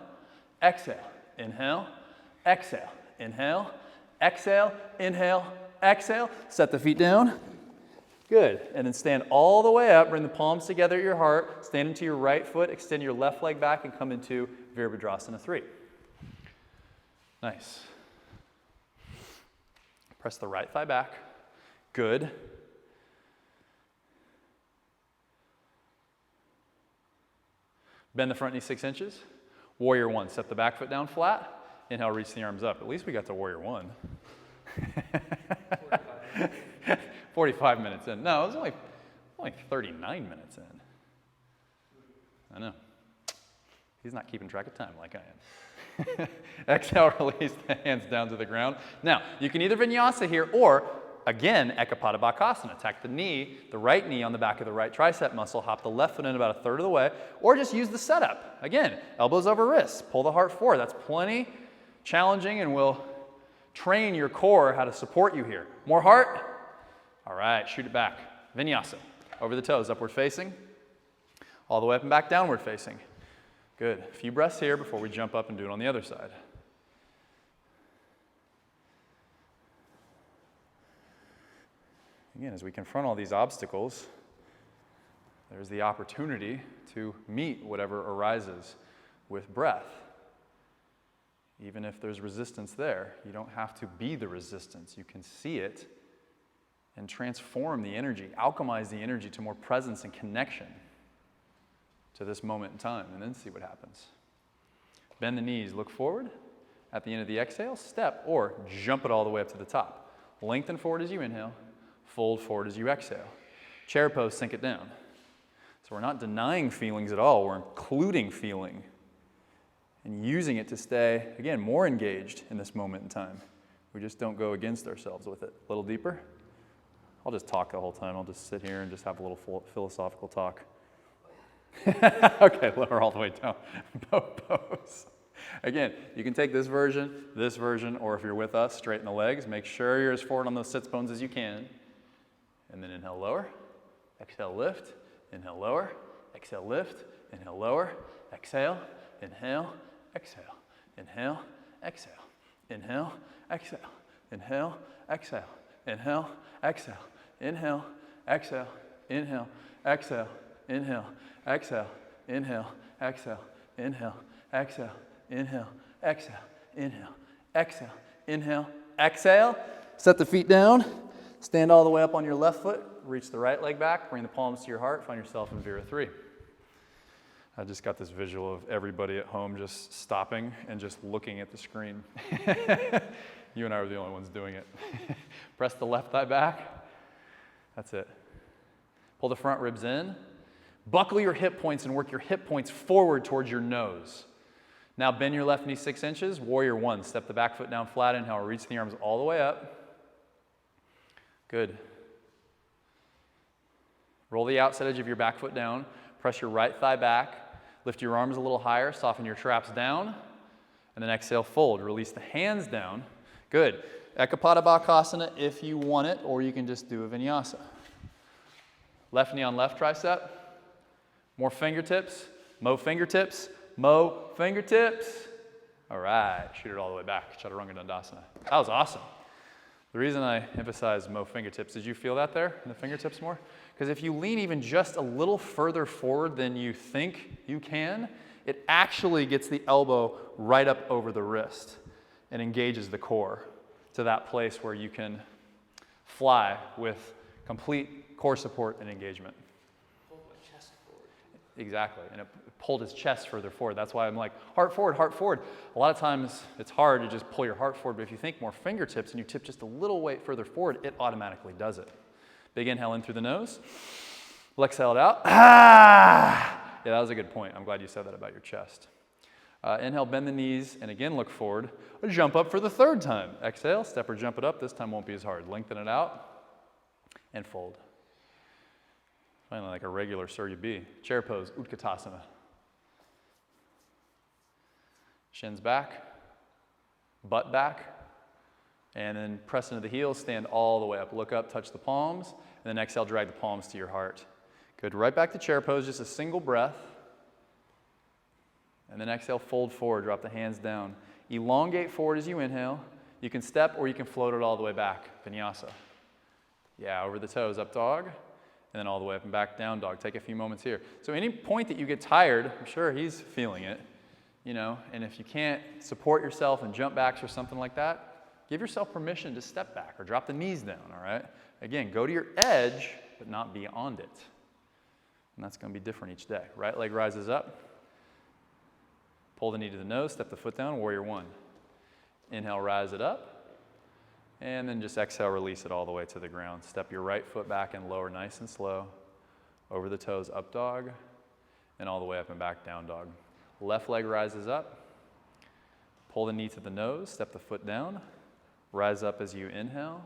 Exhale. Inhale. Exhale. Inhale. Exhale. Inhale. Exhale. Set the feet down. Good. And then stand all the way up. Bring the palms together at your heart. Stand into your right foot. Extend your left leg back and come into Virabhadrasana 3. Nice. Press the right thigh back. Good. Bend the front knee 6 inches. Warrior 1. Set the back foot down flat. Inhale, reach the arms up. At least we got to Warrior 1. 45 minutes in. No, it was only 39 minutes in. I know. He's not keeping track of time like I am. Exhale, release the hands down to the ground. Now, you can either vinyasa here or, again, Ekapada Bakasana. Attack the knee, the right knee on the back of the right tricep muscle, hop the left foot in about a third of the way, or just use the setup. Again, elbows over wrists, pull the heart forward. That's plenty challenging and will train your core how to support you here. More heart. All right, shoot it back. Vinyasa. Over the toes, upward facing. All the way up and back, downward facing. Good. A few breaths here before we jump up and do it on the other side. Again, as we confront all these obstacles, there's the opportunity to meet whatever arises with breath. Even if there's resistance there, you don't have to be the resistance. You can see it and transform the energy, alchemize the energy to more presence and connection to this moment in time, and then see what happens. Bend the knees, look forward. At the end of the exhale, step or jump it all the way up to the top. Lengthen forward as you inhale, fold forward as you exhale. Chair pose, sink it down. So we're not denying feelings at all, we're including feeling and using it to stay, again, more engaged in this moment in time. We just don't go against ourselves with it. A little deeper. I'll just talk the whole time. I'll just sit here and just have a little philosophical talk. Okay, lower all the way down. Bow pose. Again, you can take this version, or if you're with us, straighten the legs. Make sure you're as forward on those sits bones as you can. And then inhale, lower. Exhale, lift. Inhale, lower. Exhale, lift. Inhale, lower. Exhale. Inhale. Exhale. Inhale. Exhale. Inhale. Exhale. Inhale. Exhale. Inhale. Exhale. Inhale. Exhale. Inhale. Exhale. Inhale. Exhale. Inhale. Exhale. Inhale. Exhale. Inhale. Exhale. Inhale. Exhale. Inhale. Exhale. Set the feet down. Stand all the way up on your left foot. Reach the right leg back. Bring the palms to your heart. Find yourself in Vira 3. I just got this visual of everybody at home just stopping and just looking at the screen. You and I were the only ones doing it. Press the left thigh back. That's it. Pull the front ribs in. Buckle your hip points and work your hip points forward towards your nose. Now bend your left knee 6 inches. Warrior 1. Step the back foot down flat. Inhale. Reach the arms all the way up. Good. Roll the outside edge of your back foot down. Press your right thigh back. Lift your arms a little higher. Soften your traps down. And then exhale, fold. Release the hands down. Good. Ekapada Bakasana if you want it, or you can just do a vinyasa. Left knee on left tricep. More fingertips. Mo fingertips. Mo fingertips. All right. Shoot it all the way back. Chaturanga Dandasana. That was awesome. The reason I emphasize Mo fingertips, did you feel that there in the fingertips more? Because if you lean even just a little further forward than you think you can, it actually gets the elbow right up over the wrist and engages the core to that place where you can fly with complete core support and engagement. Pull my chest forward. Exactly, and it pulled his chest further forward. That's why I'm like, heart forward, heart forward. A lot of times it's hard to just pull your heart forward, but if you think more fingertips and you tip just a little weight further forward, it automatically does it. Big inhale in through the nose. Exhale it out. Ah! Yeah, that was a good point. I'm glad you said that about your chest. Inhale, bend the knees, and again look forward. Jump up for the third time. Exhale, step or jump it up. This time won't be as hard. Lengthen it out, and fold. Finally, like a regular Surya B. Chair pose, Utkatasana. Shins back, butt back, and then press into the heels, stand all the way up. Look up, touch the palms, and then exhale, drag the palms to your heart. Good, right back to chair pose, just a single breath. And then exhale, fold forward, drop the hands down. Elongate forward as you inhale. You can step or you can float it all the way back, vinyasa. Yeah, over the toes, up dog, and then all the way up and back, down dog. Take a few moments here. So any point that you get tired, I'm sure he's feeling it, you know, and if you can't support yourself in jump backs or something like that, give yourself permission to step back or drop the knees down, all right? Again, go to your edge, but not beyond it. And that's going to be different each day. Right leg rises up. Pull the knee to the nose, step the foot down, warrior one. Inhale, rise it up. And then just exhale, release it all the way to the ground. Step your right foot back and lower nice and slow. Over the toes, up dog. And all the way up and back, down dog. Left leg rises up. Pull the knee to the nose, step the foot down. Rise up as you inhale.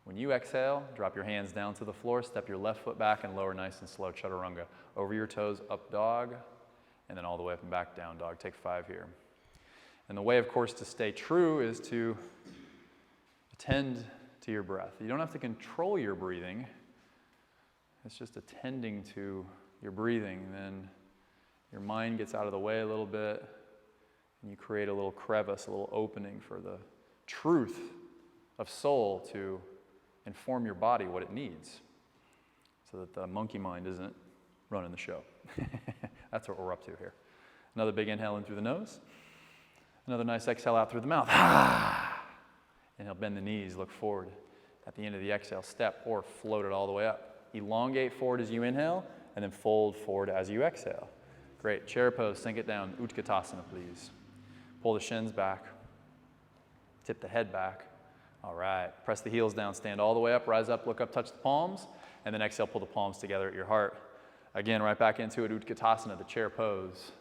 When you exhale, drop your hands down to the floor, step your left foot back and lower nice and slow, chaturanga. Over your toes, up dog, and then all the way up and back, down dog. Take 5 here. And the way, of course, to stay true is to attend to your breath. You don't have to control your breathing. It's just attending to your breathing. Then your mind gets out of the way a little bit, and you create a little crevice, a little opening for the truth of soul to inform your body what it needs so that the monkey mind isn't running the show. That's what we're up to here. Another big inhale in through the nose. Another nice exhale out through the mouth. Inhale, bend the knees, look forward. At the end of the exhale, step or float it all the way up. Elongate forward as you inhale, and then fold forward as you exhale. Great. Chair pose, sink it down. Utkatasana, please. Pull the shins back. Tip the head back. All right. Press the heels down, stand all the way up, rise up, look up, touch the palms, and then exhale, pull the palms together at your heart. Again, right back into it, Utkatasana, the chair pose.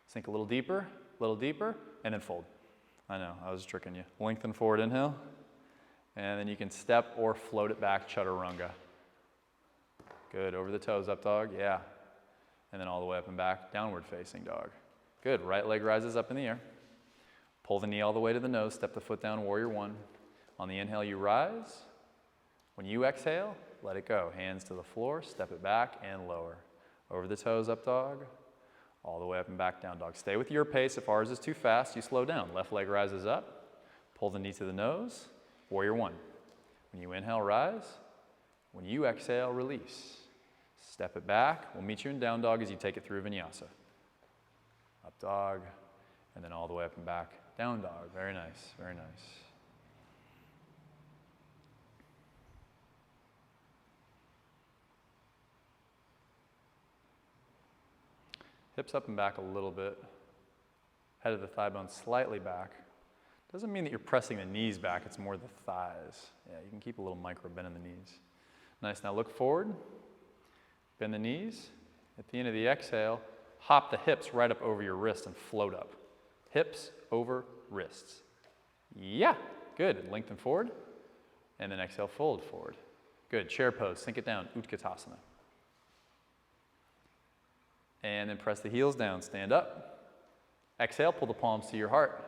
Sink a little deeper, and then fold. I know, I was tricking you. Lengthen forward, inhale, and then you can step or float it back, chaturanga. Good, over the toes, up dog, yeah. And then all the way up and back, downward facing dog. Good, right leg rises up in the air. Pull the knee all the way to the nose, step the foot down, warrior one. On the inhale, you rise. When you exhale, let it go. Hands to the floor, step it back and lower. Over the toes, up dog. All the way up and back, down dog. Stay with your pace. If ours is too fast, you slow down. Left leg rises up. Pull the knee to the nose, warrior one. When you inhale, rise. When you exhale, release. Step it back. We'll meet you in down dog as you take it through vinyasa. Up dog, and then all the way up and back. Down dog. Very nice, very nice. Hips up and back a little bit. Head of the thigh bone slightly back. Doesn't mean that you're pressing the knees back, it's more the thighs. Yeah, you can keep a little micro bend in the knees. Nice, now look forward. Bend the knees. At the end of the exhale, hop the hips right up over your wrist and float up. Hips over wrists. Yeah, good. Lengthen forward. And then exhale, fold forward. Good. Chair pose. Sink it down. Utkatasana. And then press the heels down. Stand up. Exhale, pull the palms to your heart.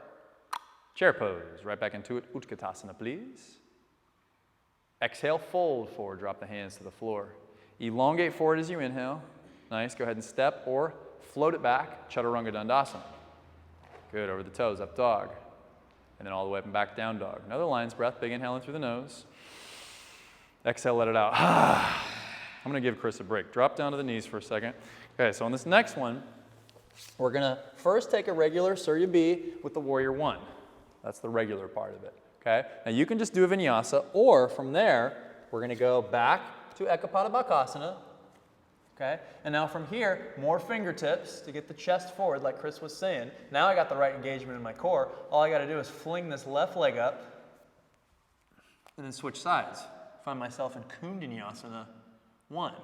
Chair pose. Right back into it. Utkatasana, please. Exhale, fold forward. Drop the hands to the floor. Elongate forward as you inhale. Nice. Go ahead and step or float it back. Chaturanga Dandasana. Good. Over the toes. Up dog. And then all the way up and back. Down dog. Another lion's breath. Big inhale in through the nose. Exhale, let it out. I'm going to give Chris a break. Drop down to the knees for a second. Okay, so on this next one, we're going to first take a regular Surya B with the warrior one. That's the regular part of it. Okay? Now you can just do a vinyasa, or from there, we're going to go back to Ekapada Bakasana. Okay, and now from here, more fingertips to get the chest forward like Chris was saying. Now I got the right engagement in my core. All I got to do is fling this left leg up and then switch sides. Find myself in Kundalini 1.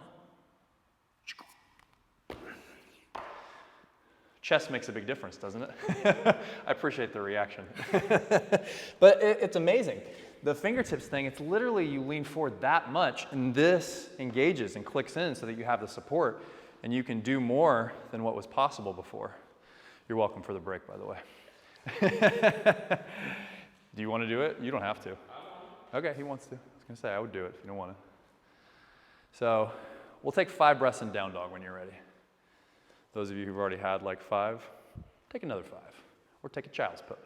Chest makes a big difference, doesn't it? I appreciate the reaction. But it's amazing. The fingertips thing, it's literally you lean forward that much and this engages and clicks in so that you have the support and you can do more than what was possible before. You're welcome for the break, by the way. Do you want to do it? You don't have to. Okay, he wants to. I was going to say I would do it if you don't want to. So we'll take 5 breaths in down dog when you're ready. Those of you who've already had like 5, take another 5 or take a child's pose.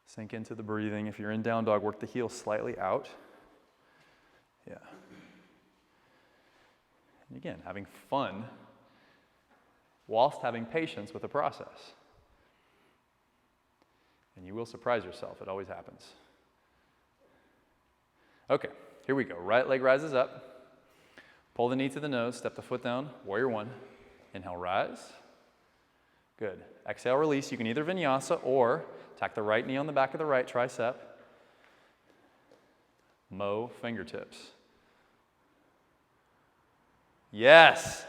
Sink into the breathing. If you're in down dog, work the heels slightly out. Yeah. And again, having fun whilst having patience with the process. And you will surprise yourself. It always happens. Okay, here we go. Right leg rises up. Pull the knee to the nose. Step the foot down. Warrior 1. Inhale, rise. Good. Exhale, release. You can either vinyasa or tack the right knee on the back of the right tricep. Mo fingertips. Yes.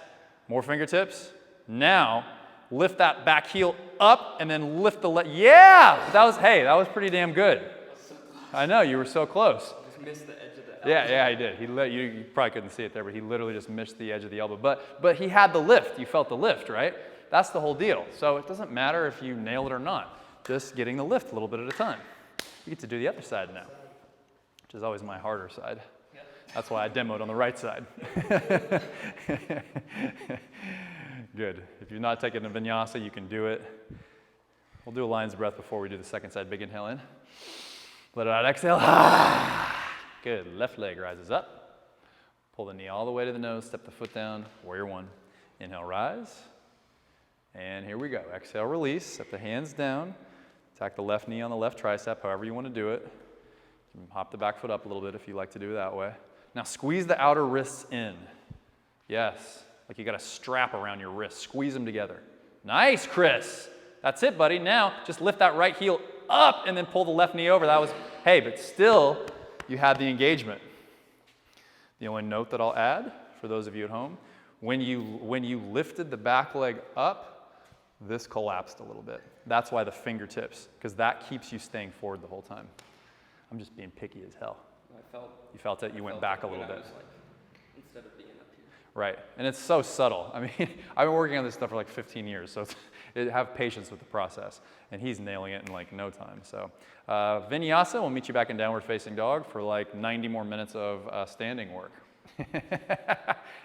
More fingertips. Now, lift that back heel up and then lift the leg. Yeah! That was pretty damn good. I know, you were so close. Just missed the edge of the elbow. Yeah, he did. You probably couldn't see it there, but he literally just missed the edge of the elbow. But he had the lift. You felt the lift, right? That's the whole deal. So it doesn't matter if you nail it or not. Just getting the lift a little bit at a time. You get to do the other side now, which is always my harder side. That's why I demoed on the right side. Good. If you're not taking a vinyasa, you can do it. We'll do a lion's breath before we do the second side. Big inhale in. Let it out, exhale. Good. Left leg rises up. Pull the knee all the way to the nose. Step the foot down. Warrior 1. Inhale, rise. And here we go. Exhale, release. Set the hands down. Tack the left knee on the left tricep, however you want to do it. You can hop the back foot up a little bit if you like to do it that way. Now squeeze the outer wrists in. Yes, like you got a strap around your wrists. Squeeze them together. Nice, Chris. That's it, buddy. Now just lift that right heel up and then pull the left knee over. That was, hey, but still you had the engagement. The only note that I'll add for those of you at home, when you lifted the back leg up, this collapsed a little bit. That's why the fingertips, because that keeps you staying forward the whole time. I'm just being picky as hell. You felt it? You went back a little bit. Instead of being up here. Right, and it's so subtle. I mean, I've been working on this stuff for like 15 years, so have patience with the process. And he's nailing it in like no time. So vinyasa, we'll meet you back in downward facing dog for like 90 more minutes of standing work.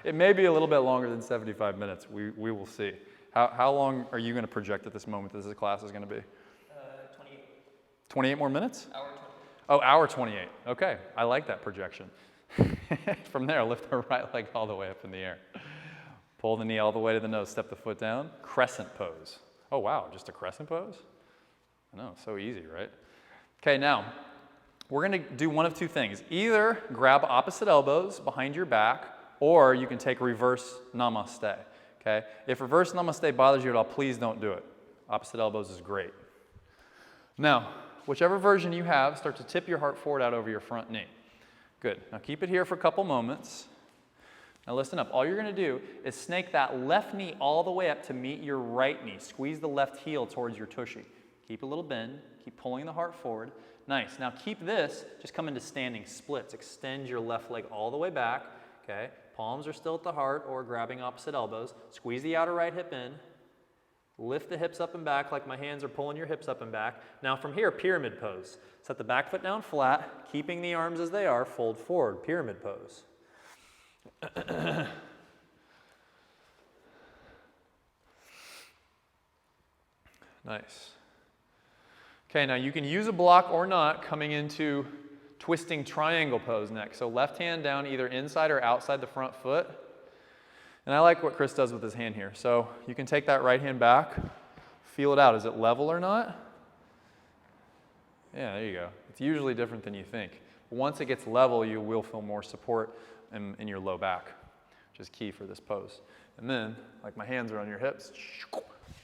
It may be a little bit longer than 75 minutes. We will see. How long are you going to project at this moment that this class is going to be? 28. 28 more minutes? Hour 28. Oh, hour 28. Okay, I like that projection. From there, lift the right leg all the way up in the air. Pull the knee all the way to the nose. Step the foot down. Crescent pose. Oh, wow, just a crescent pose? I know, so easy, right? Okay, now, we're going to do one of two things. Either grab opposite elbows behind your back, or you can take reverse namaste. Okay? If reverse namaste bothers you at all, please don't do it. Opposite elbows is great. Now, whichever version you have, start to tip your heart forward out over your front knee. Good. Now keep it here for a couple moments. Now listen up. All you're going to do is snake that left knee all the way up to meet your right knee. Squeeze the left heel towards your tushy. Keep a little bend. Keep pulling the heart forward. Nice. Now keep this. Just come into standing splits. Extend your left leg all the way back. Okay? Palms are still at the heart or grabbing opposite elbows. Squeeze the outer right hip in. Lift the hips up and back like my hands are pulling your hips up and back. Now from here, pyramid pose. Set the back foot down flat, keeping the arms as they are, fold forward, pyramid pose. Nice. Okay, now you can use a block or not coming into twisting triangle pose next. So left hand down either inside or outside the front foot. And I like what Chris does with his hand here. So you can take that right hand back, feel it out. Is it level or not? Yeah, there you go. It's usually different than you think. Once it gets level, you will feel more support in your low back, which is key for this pose. And then, like my hands are on your hips,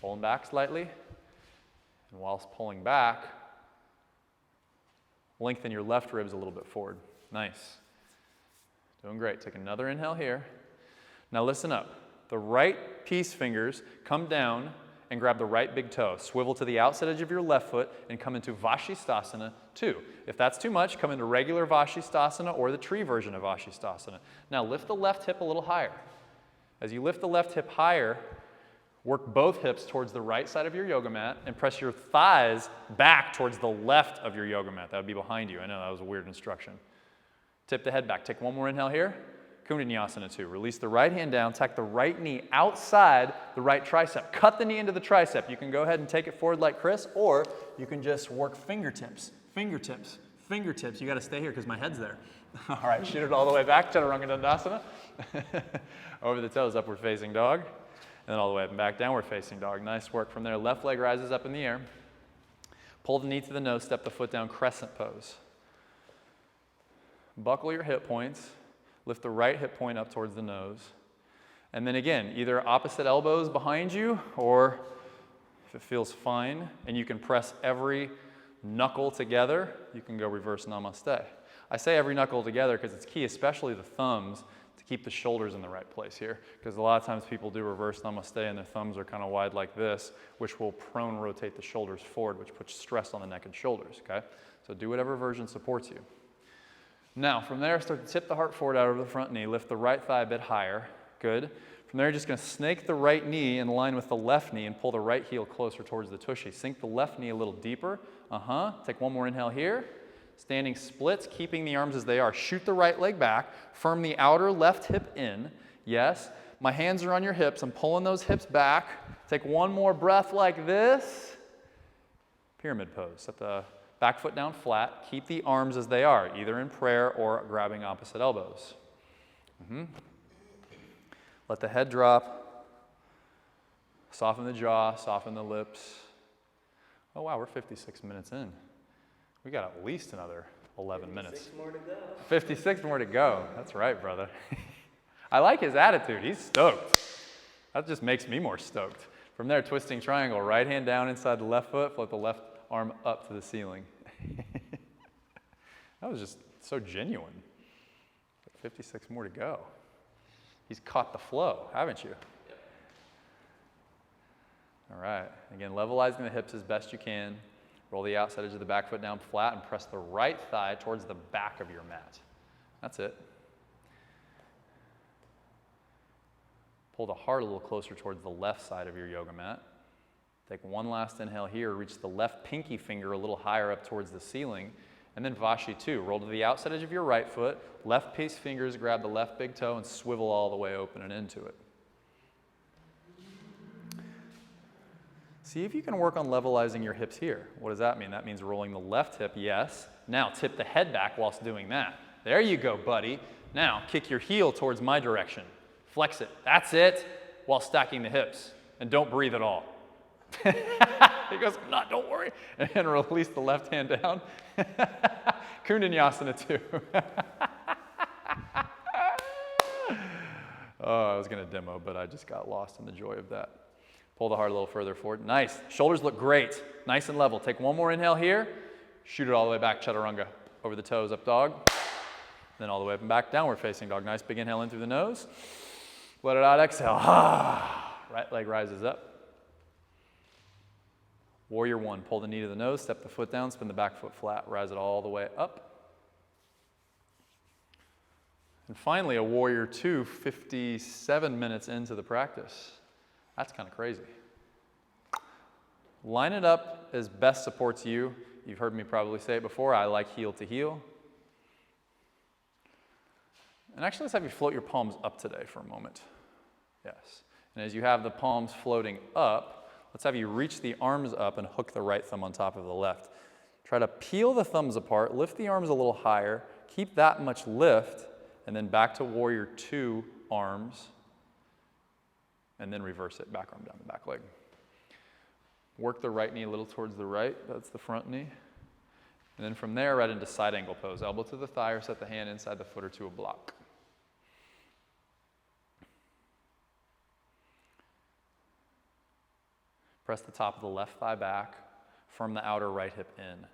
pulling back slightly. And whilst pulling back, lengthen your left ribs a little bit forward. Nice. Doing great. Take another inhale here. Now listen up. The right peace fingers come down and grab the right big toe. Swivel to the outside edge of your left foot and come into Vashisthasana 2. If that's too much, come into regular Vashisthasana or the tree version of Vashisthasana. Now lift the left hip a little higher. As you lift the left hip higher, work both hips towards the right side of your yoga mat and press your thighs back towards the left of your yoga mat. That would be behind you. I know that was a weird instruction. Tip the head back. Take one more inhale here. Kundalini 2. Release the right hand down, tack the right knee outside the right tricep. Cut the knee into the tricep. You can go ahead and take it forward like Chris, or you can just work fingertips, fingertips, fingertips. You got to stay here because my head's there. All right, shoot it all the way back, Chaturanga Dandasana. Over the toes, upward facing dog. And then all the way up and back, downward facing dog. Nice work from there. Left leg rises up in the air. Pull the knee to the nose, step the foot down, crescent pose. Buckle your hip points. Lift the right hip point up towards the nose. And then again, either opposite elbows behind you, or if it feels fine, and you can press every knuckle together, you can go reverse namaste. I say every knuckle together because it's key, especially the thumbs, to keep the shoulders in the right place here. Because a lot of times people do reverse namaste and their thumbs are kind of wide like this, which will prone rotate the shoulders forward, which puts stress on the neck and shoulders, okay? So do whatever version supports you. Now, from there, start to tip the heart forward out over the front knee. Lift the right thigh a bit higher. Good. From there, you're just going to snake the right knee in line with the left knee and pull the right heel closer towards the tushy. Sink the left knee a little deeper. Take one more inhale here. Standing splits, keeping the arms as they are. Shoot the right leg back. Firm the outer left hip in. Yes. My hands are on your hips. I'm pulling those hips back. Take one more breath like this. Pyramid pose. Set the back foot down flat. Keep the arms as they are, either in prayer or grabbing opposite elbows. Let the head drop. Soften the jaw, soften the lips. Oh wow, we're 56 minutes in. We got at least another 11 minutes. 56 more to go. 56 more to go. That's right, brother. I like his attitude. He's stoked. That just makes me more stoked. From there, twisting triangle. Right hand down inside the left foot. Float the left arm up to the ceiling. That was just so genuine. 56 more to go. He's caught the flow, haven't you? Yep. All right. Again, levelizing the hips as best you can. Roll the outside edge of the back foot down flat and press the right thigh towards the back of your mat. That's it. Pull the heart a little closer towards the left side of your yoga mat. Take one last inhale here. Reach the left pinky finger a little higher up towards the ceiling. And then Vashi 2. Roll to the outside edge of your right foot. Left piece fingers grab the left big toe and swivel all the way open and into it. See if you can work on levelizing your hips here. What does that mean? That means rolling the left hip, yes. Now tip the head back whilst doing that. There you go, buddy. Now kick your heel towards my direction. Flex it. That's it, while stacking the hips. And don't breathe at all. He goes, I'm not, don't worry. And release the left hand down. Kundalini 2. Oh, I was going to demo, but I just got lost in the joy of that. Pull the heart a little further forward. Nice. Shoulders look great. Nice and level. Take one more inhale here. Shoot it all the way back, Chaturanga. Over the toes, up dog. Then all the way up and back, downward facing dog. Nice big inhale in through the nose. Let it out, exhale. Right leg rises up. Warrior 1, pull the knee to the nose, step the foot down, spin the back foot flat, rise it all the way up. And finally, a Warrior 2, 57 minutes into the practice. That's kind of crazy. Line it up as best supports you. You've heard me probably say it before, I like heel to heel. And actually, let's have you float your palms up today for a moment. Yes. And as you have the palms floating up, let's have you reach the arms up and hook the right thumb on top of the left. Try to peel the thumbs apart, lift the arms a little higher, keep that much lift, and then back to Warrior 2 arms, and then reverse it, back arm down the back leg. Work the right knee a little towards the right, that's the front knee. And then from there, right into side angle pose. Elbow to the thigh or set the hand inside the foot or to a block. Press the top of the left thigh back, firm the outer right hip in.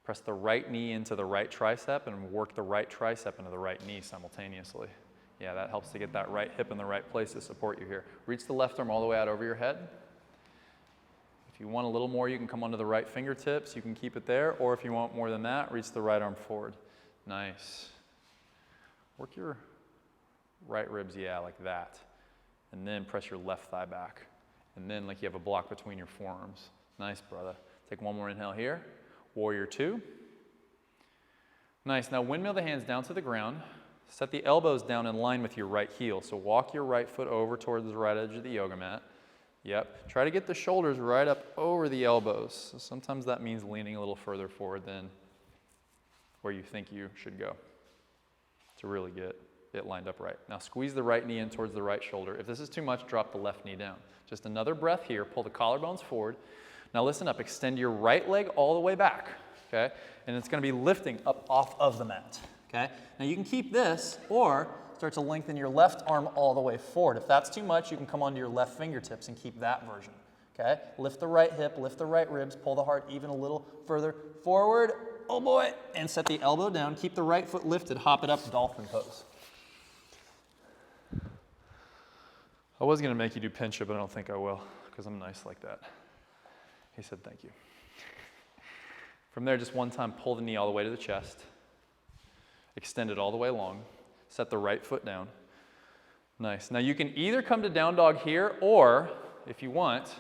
Press the right knee into the right tricep and work the right tricep into the right knee simultaneously. Yeah, that helps to get that right hip in the right place to support you here. Reach the left arm all the way out over your head. If you want a little more, you can come onto the right fingertips. You can keep it there, or if you want more than that, reach the right arm forward. Nice. Work your right ribs, yeah, like that. And then press your left thigh back. And then like you have a block between your forearms. Nice, brother. Take one more inhale here. Warrior two. Nice. Now windmill the hands down to the ground. Set the elbows down in line with your right heel. So walk your right foot over towards the right edge of the yoga mat. Yep. Try to get the shoulders right up over the elbows. So sometimes that means leaning a little further forward than where you think you should go to really get it lined up right. Now squeeze the right knee in towards the right shoulder. If this is too much, drop the left knee down. Just another breath here. Pull the collarbones forward. Now listen up. Extend your right leg all the way back. Okay? And it's going to be lifting up off of the mat. Okay? Now you can keep this or start to lengthen your left arm all the way forward. If that's too much, you can come onto your left fingertips and keep that version. Okay? Lift the right hip, lift the right ribs, pull the heart even a little further forward. Oh boy. And set the elbow down. Keep the right foot lifted. Hop it up, dolphin pose. I was going to make you do pinch it, but I don't think I will because I'm nice like that. He said thank you. From there, just one time, pull the knee all the way to the chest. Extend it all the way long. Set the right foot down. Nice. Now you can either come to down dog here, or if you want,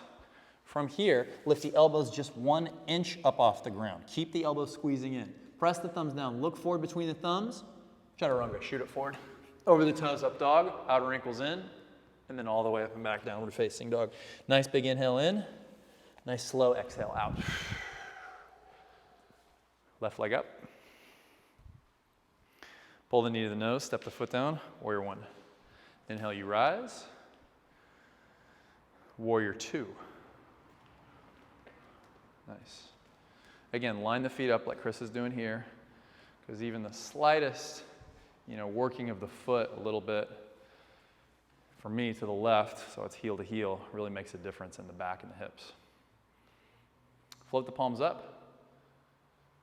from here, lift the elbows just 1 inch up off the ground. Keep the elbows squeezing in. Press the thumbs down. Look forward between the thumbs. Chaturanga, shoot it forward. Over the toes, up dog. Outer ankles in. And then all the way up and back, downward facing dog. Nice big inhale in. Nice slow exhale out. Left leg up. Pull the knee to the nose, step the foot down, warrior one. Inhale, you rise. Warrior two. Nice. Again, line the feet up like Chris is doing here, because even the slightest, working of the foot a little bit, for me to the left, so it's heel to heel, really makes a difference in the back and the hips. Float the palms up.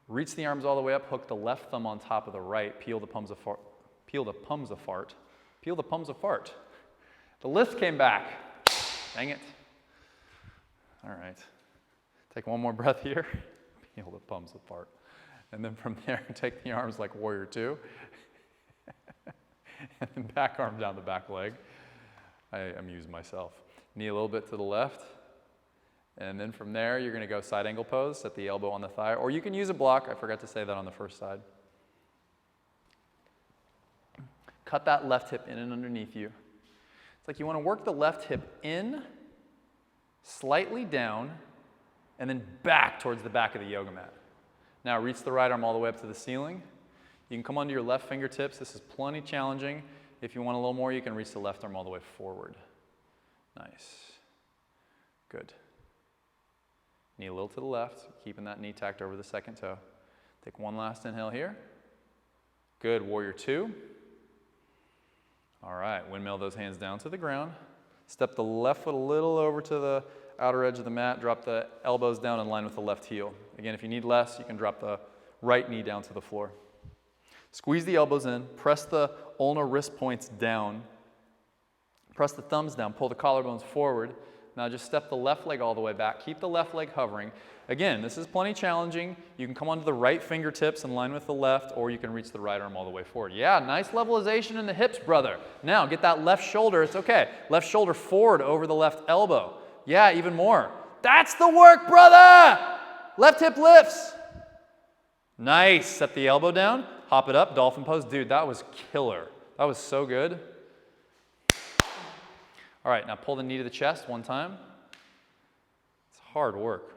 Reach the arms all the way up, hook the left thumb on top of the right, peel the palms apart. Peel the palms apart. Peel the palms apart. The lift came back. Dang it. All right. Take one more breath here. Peel the palms apart. And then from there, take the arms like warrior two. And then back arm down the back leg. I amuse myself. Knee a little bit to the left. And then from there, you're going to go side angle pose, set the elbow on the thigh, or you can use a block. I forgot to say that on the first side. Cut that left hip in and underneath you. It's like you want to work the left hip in, slightly down, and then back towards the back of the yoga mat. Now reach the right arm all the way up to the ceiling. You can come onto your left fingertips. This is plenty challenging. If you want a little more, you can reach the left arm all the way forward. Nice. Good. Knee a little to the left, keeping that knee tacked over the second toe. Take one last inhale here. Good, warrior two. All right, windmill those hands down to the ground. Step the left foot a little over to the outer edge of the mat. Drop the elbows down in line with the left heel. Again, if you need less, you can drop the right knee down to the floor. Squeeze the elbows in. Press the ulnar wrist points down. Press the thumbs down. Pull the collarbones forward. Now just step the left leg all the way back. Keep the left leg hovering. Again, this is plenty challenging. You can come onto the right fingertips in line with the left, or you can reach the right arm all the way forward. Yeah, nice levelization in the hips, brother. Now get that left shoulder. It's okay. Left shoulder forward over the left elbow. Yeah, even more. That's the work, brother! Left hip lifts. Nice. Set the elbow down. Hop it up. Dolphin pose. Dude, that was killer. That was so good. All right, now pull the knee to the chest one time. It's hard work.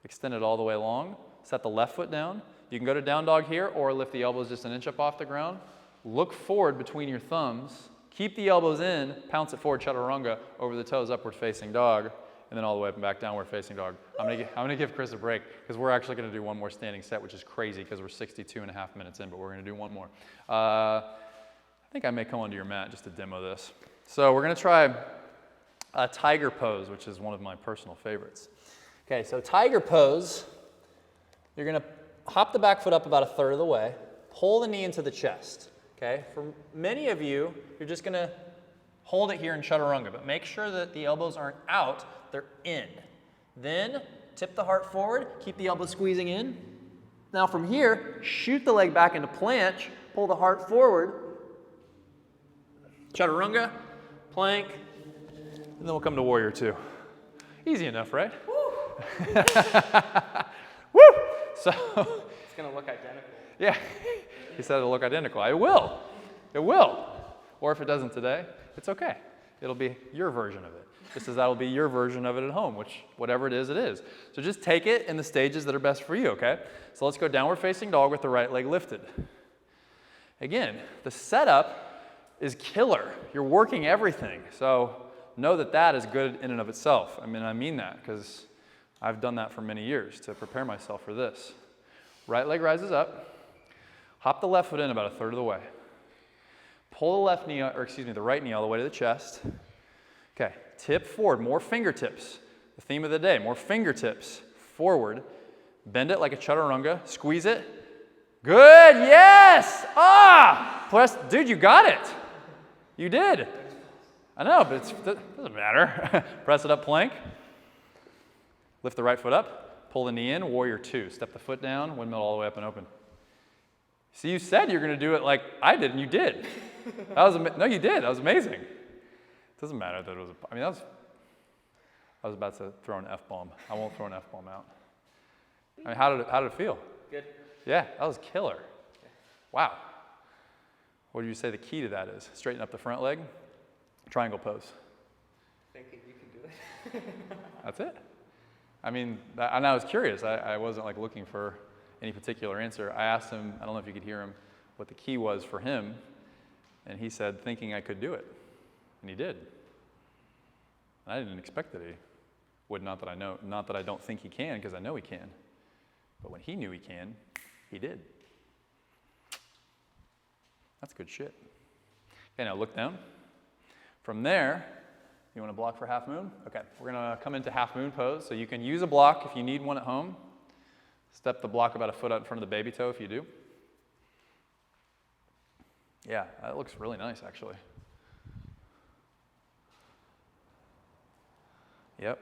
Extend it all the way long. Set the left foot down. You can go to down dog here or lift the elbows just an inch up off the ground. Look forward between your thumbs. Keep the elbows in. Pounce it forward, chaturanga, over the toes, upward facing dog. and then all the way up and back, downward facing dog. I'm gonna give Chris a break because we're actually gonna do one more standing set, which is crazy because we're 62.5 minutes in, but we're gonna do one more. I think I may come onto your mat just to demo this. So we're gonna try a tiger pose, which is one of my personal favorites. Okay, so tiger pose, you're gonna hop the back foot up about 1/3 of the way, pull the knee into the chest. Okay, for many of you, you're just gonna hold it here in chaturanga, but make sure that the elbows aren't out, they're in. Then tip the heart forward, keep the elbows squeezing in. Now from here, shoot the leg back into planche, pull the heart forward, chaturanga, plank, and then we'll come to warrior two. Easy enough, right? Woo! Woo! So, It's gonna look identical. yeah, he said it'll look identical. It will. It will. Or if it doesn't today, it's okay. It'll be your version of it. Just as that'll be your version of it at home, which whatever it is, it is. So just take it in the stages that are best for you, okay? So let's go downward facing dog with the right leg lifted. Again, the setup is killer. You're working everything. So know that that is good in and of itself. I mean that because I've done that for many years to prepare myself for this. Right leg rises up. Hop the left foot in about 1/3 of the way. Pull the left knee, or excuse me, the right knee all the way to the chest. Okay, tip forward, more fingertips. The theme of the day, more fingertips forward. Bend it like a chaturanga, squeeze it. Good, yes! Ah! Press, dude, you got it. You did. I know, but it doesn't matter. Press it up, plank. Lift the right foot up, pull the knee in, warrior two. Step the foot down, windmill all the way up and open. See, you said you're going to do it like I did, and you did. No, you did. That was amazing. It doesn't matter that it was I was about to throw an F-bomb. I won't throw an F-bomb out. I mean, how did it feel? Good. Yeah, that was killer. Wow. What do you say the key to that is? Straighten up the front leg, triangle pose. Thinking you can do it. That's it. I mean, and I was curious. I wasn't like looking for any particular answer. I asked him, I don't know if you could hear him, what the key was for him, and he said, thinking I could do it. And he did. I didn't expect that he would, not that I don't think he can, because I know he can. But when he knew he can, he did. That's good shit. Okay, now look down. From there, you want to block for half moon? Okay, we're going to come into half moon pose. So you can use a block if you need one at home. Step the block about 1 foot out in front of the baby toe if you do. Yeah, that looks really nice, actually. Yep.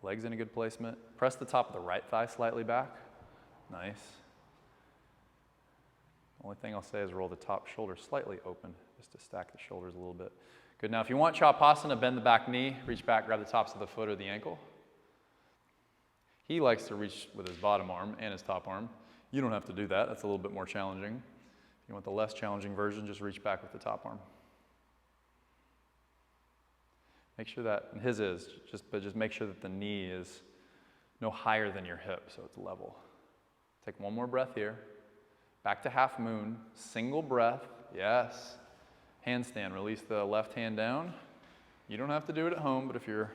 Legs in a good placement. Press the top of the right thigh slightly back. Nice. Only thing I'll say is roll the top shoulder slightly open, just to stack the shoulders a little bit. Good. Now, if you want Chapasana, bend the back knee, reach back, grab the tops of the foot or the ankle. He likes to reach with his bottom arm and his top arm. You don't have to do that. That's a little bit more challenging. If you want the less challenging version, just reach back with the top arm. Make sure that, and his is, but just make sure that the knee is no higher than your hip, so it's level. Take one more breath here. Back to half moon, single breath, yes. Handstand, release the left hand down. You don't have to do it at home, but if you're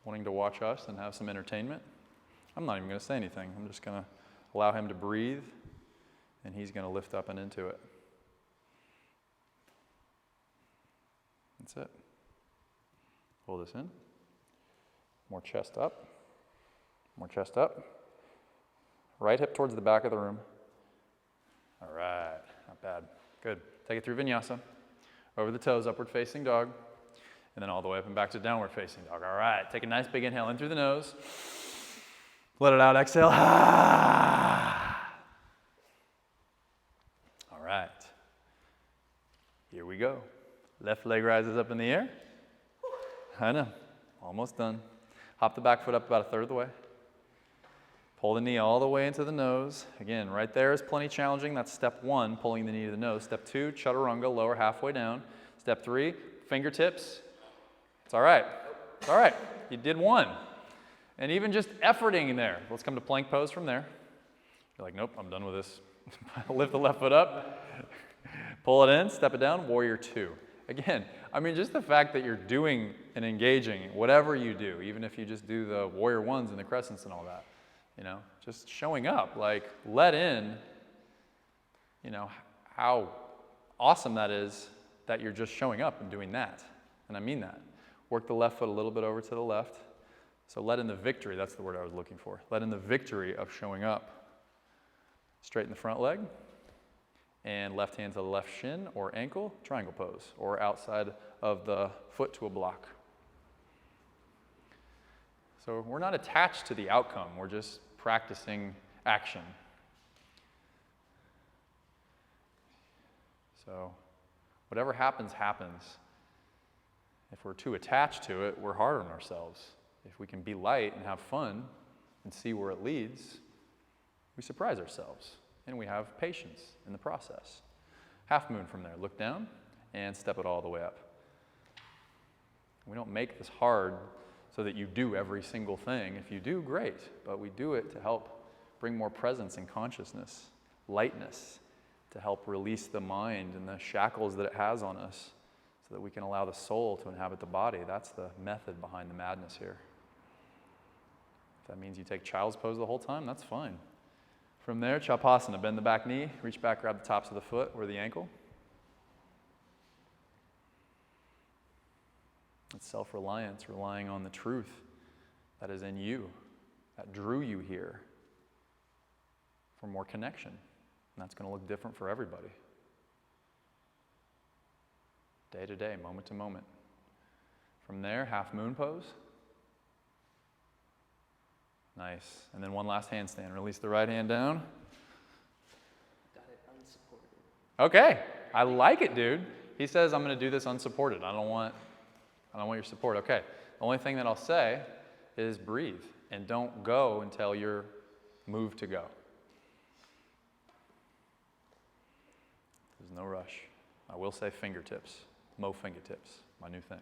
wanting to watch us and have some entertainment, I'm not even going to say anything. I'm just going to allow him to breathe, and he's going to lift up and into it. That's it. Pull this in. More chest up. More chest up. Right hip towards the back of the room. All right, not bad. Good. Take it through vinyasa. Over the toes, upward facing dog. And then all the way up and back to downward facing dog. All right, take a nice big inhale in through the nose. Let it out, exhale. All right. Here we go. Left leg rises up in the air. I know, almost done. Hop the back foot up about 1/3 of the way. Pull the knee all the way into the nose. Again, right there is plenty challenging. That's step 1, pulling the knee to the nose. Step 2, chaturanga, lower halfway down. Step 3, fingertips. It's all right. It's all right. You did 1. And even just efforting in there. Let's come to plank pose from there. You're like, nope, I'm done with this. Lift the left foot up. Pull it in, step it down, warrior 2. Again, I mean, just the fact that you're doing and engaging, whatever you do, even if you just do the warrior ones and the crescents and all that, you know, just showing up, like, let in, you know, how awesome that is that you're just showing up and doing that. And I mean that. Work the left foot a little bit over to the left. So let in the victory, that's the word I was looking for. Let in the victory of showing up. Straighten the front leg. And left hand to the left shin or ankle, triangle pose, or outside of the foot to a block. So we're not attached to the outcome, we're just practicing action. So whatever happens, happens. If we're too attached to it, we're hard on ourselves. If we can be light and have fun and see where it leads, we surprise ourselves. And we have patience in the process. Half moon from there. Look down and step it all the way up. We don't make this hard so that you do every single thing. If you do, great. But we do it to help bring more presence and consciousness, lightness, to help release the mind and the shackles that it has on us so that we can allow the soul to inhabit the body. That's the method behind the madness here. If that means you take child's pose the whole time, that's fine. From there, Chapasana, bend the back knee, reach back, grab the tops of the foot or the ankle. It's self-reliance, relying on the truth that is in you, that drew you here for more connection. And that's going to look different for everybody. Day to day, moment to moment. From there, half moon pose. Nice. And then one last handstand. Release the right hand down. Got it unsupported. Okay. I like it, dude. He says, I'm going to do this unsupported. I don't want your support. Okay. The only thing that I'll say is breathe and don't go until you're moved to go. There's no rush. I will say fingertips. Mo fingertips. My new thing.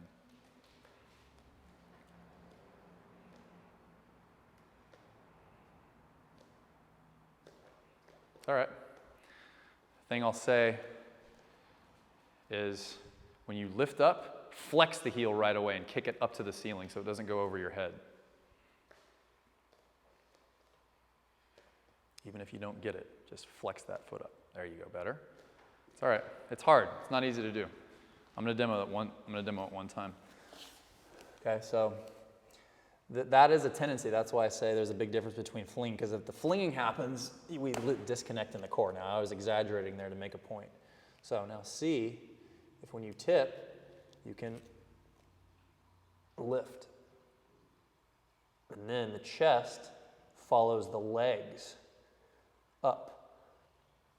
All right. The thing I'll say is when you lift up, flex the heel right away and kick it up to the ceiling so it doesn't go over your head. Even if you don't get it, just flex that foot up. There you go, better. It's all right. It's hard. It's not easy to do. I'm going to demo it one time. Okay, so that is a tendency. That's why I say there's a big difference between fleeing, because if the fleeing happens, we disconnect in the core. Now, I was exaggerating there to make a point. So now see if when you tip, you can lift. And then the chest follows the legs. Up,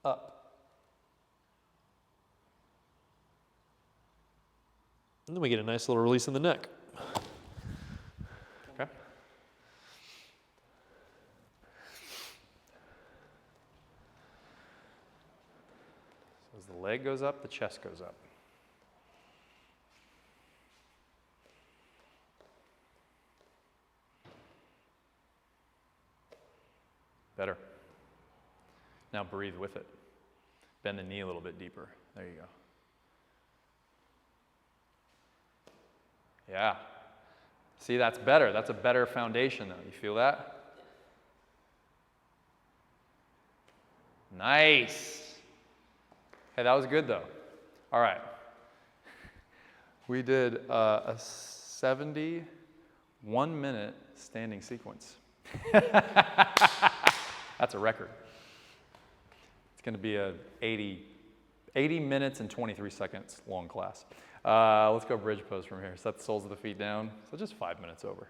up. And then we get a nice little release in the neck. Okay. So as the leg goes up, the chest goes up. Better. Now breathe with it. Bend the knee a little bit deeper. There you go. Yeah. See, that's better. That's a better foundation, though. You feel that? Nice. Okay, that was good, though. All right. We did a 71-minute standing sequence. That's a record. It's going to be a 80 minutes and 23 seconds long class. Let's go bridge pose from here. Set the soles of the feet down. So just 5 minutes over.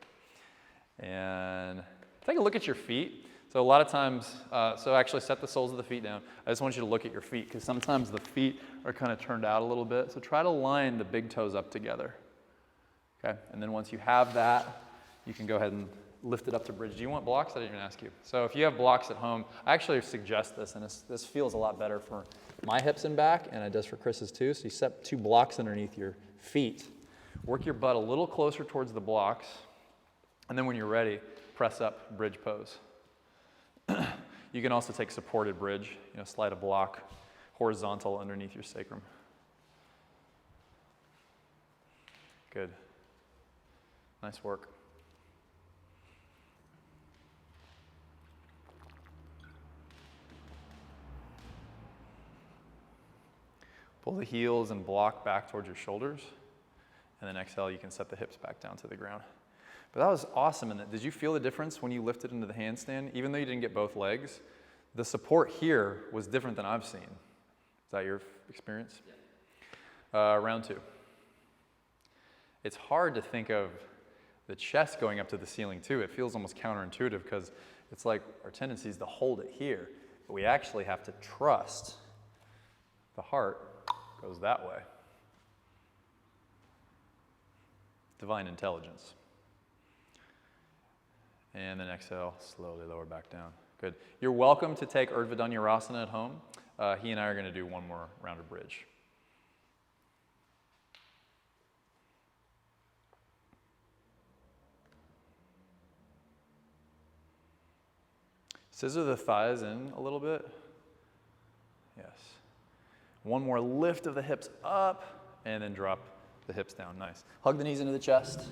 And take a look at your feet. So a lot of times, so actually set the soles of the feet down. I just want you to look at your feet because sometimes the feet are kind of turned out a little bit. So try to line the big toes up together. Okay, and then once you have that, you can go ahead and lift it up to bridge. Do you want blocks? I didn't even ask you. So if you have blocks at home, I actually suggest this, and this feels a lot better for my hips and back, and it does for Chris's too. So you set 2 blocks underneath your feet. Work your butt a little closer towards the blocks, and then when you're ready, press up, bridge pose. You can also take supported bridge, slide a block horizontal underneath your sacrum. Good. Nice work. Pull the heels and block back towards your shoulders. And then exhale, you can set the hips back down to the ground. But that was awesome. And did you feel the difference when you lifted into the handstand? Even though you didn't get both legs, the support here was different than I've seen. Is that your experience? Yeah. Round 2. It's hard to think of the chest going up to the ceiling too. It feels almost counterintuitive because it's like our tendency is to hold it here. But we actually have to trust the heart goes that way. Divine intelligence. And then exhale, slowly lower back down. Good. You're welcome to take Urdhva Dhanurasana at home. He and I are going to do one more round of bridge. Scissor the thighs in a little bit. Yes. One more lift of the hips up, and then drop the hips down. Nice. Hug the knees into the chest.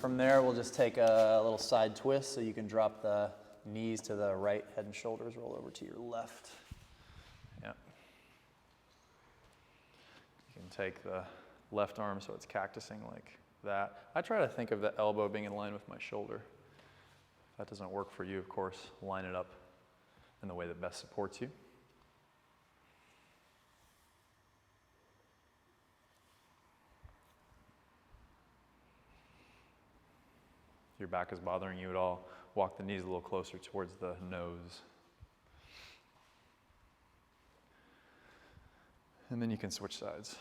From there, we'll just take a little side twist so you can drop the knees to the right, head and shoulders, roll over to your left. Yeah. You can take the left arm so it's cactusing like that. I try to think of the elbow being in line with my shoulder. If that doesn't work for you, of course, line it up in the way that best supports you. If your back is bothering you at all, walk the knees a little closer towards the nose. And then you can switch sides.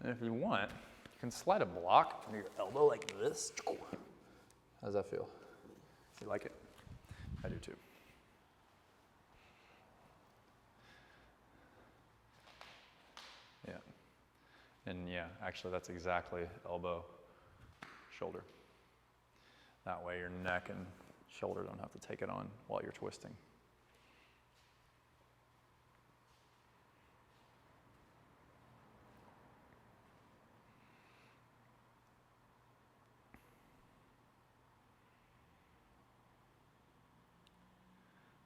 And if you want, you can slide a block under your elbow like this. How does that feel? You like it? I do too. Yeah. And yeah, actually that's exactly elbow, shoulder. That way your neck and shoulder don't have to take it on while you're twisting.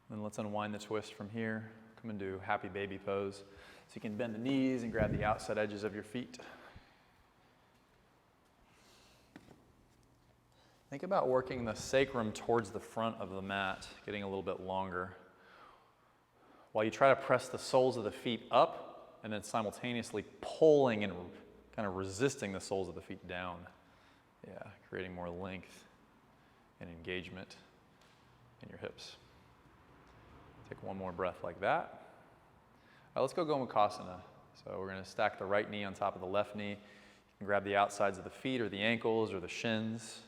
Then let's unwind the twist from here. Come into happy baby pose. So you can bend the knees and grab the outside edges of your feet. Think about working the sacrum towards the front of the mat, getting a little bit longer. While you try to press the soles of the feet up and then simultaneously pulling and kind of resisting the soles of the feet down. Yeah, creating more length and engagement in your hips. Take one more breath like that. All right, let's go Gomukhasana. So we're going to stack the right knee on top of the left knee. You can grab the outsides of the feet or the ankles or the shins.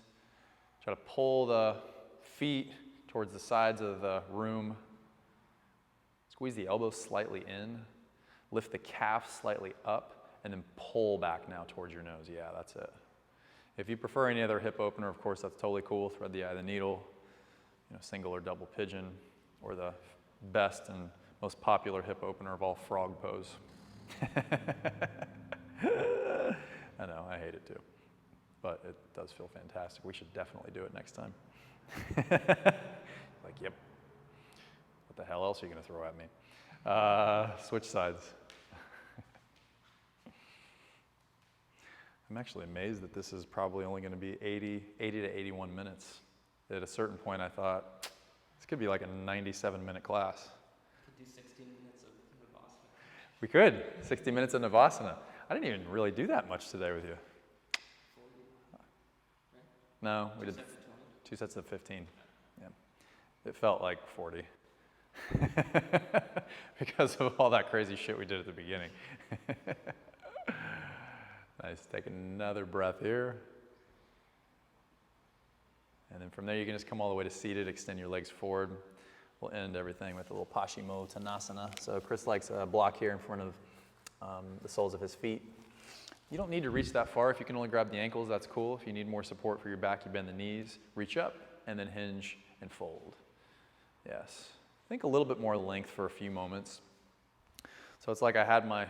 Try to pull the feet towards the sides of the room. Squeeze the elbows slightly in. Lift the calf slightly up and then pull back now towards your nose. Yeah, that's it. If you prefer any other hip opener, of course, that's totally cool. Thread the eye of the needle, single or double pigeon, or the best and most popular hip opener of all, frog pose. I know, I hate it too, but it does feel fantastic. We should definitely do it next time. Like, yep. What the hell else are you going to throw at me? Switch sides. I'm actually amazed that this is probably only going to be 80 to 81 minutes. At a certain point, I thought, this could be like a 97-minute class. We could do 16 minutes of Navasana. We could. 60 minutes of Navasana. I didn't even really do that much today with you. 40, right? No, we did 2 sets of 15. Yeah. It felt like 40. Because of all that crazy shit we did at the beginning. Nice. Take another breath here. And then from there, you can just come all the way to seated, extend your legs forward. We'll end everything with a little Paschimottanasana. So Chris likes a block here in front of the soles of his feet. You don't need to reach that far. If you can only grab the ankles, that's cool. If you need more support for your back, you bend the knees, reach up, and then hinge and fold. Yes. think a little bit more length for a few moments. So it's like I had my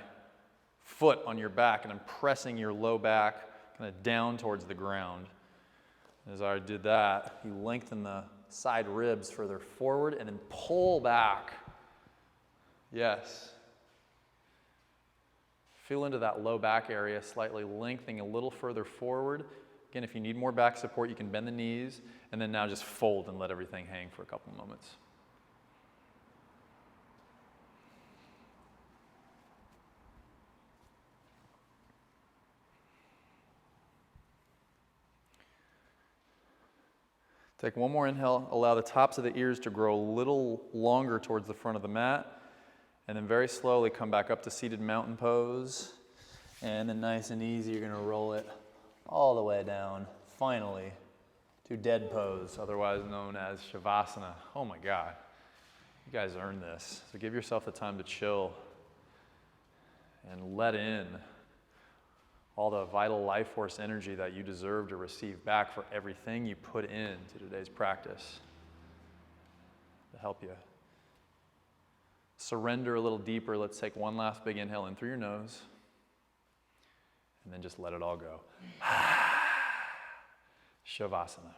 foot on your back and I'm pressing your low back kind of down towards the ground. As I did that, you lengthen the side ribs further forward and then pull back. Yes. Feel into that low back area, slightly lengthening a little further forward. Again, if you need more back support, you can bend the knees, and then now just fold and let everything hang for a couple moments. Take one more inhale, allow the tops of the ears to grow a little longer towards the front of the mat. And then very slowly come back up to seated mountain pose. And then nice and easy, you're gonna roll it all the way down, finally, to dead pose, otherwise known as Shavasana. Oh my God, you guys earned this. So give yourself the time to chill and let in all the vital life force energy that you deserve to receive back for everything you put into today's practice to help you surrender a little deeper. Let's take one last big inhale in through your nose. And then just let it all go. Shavasana.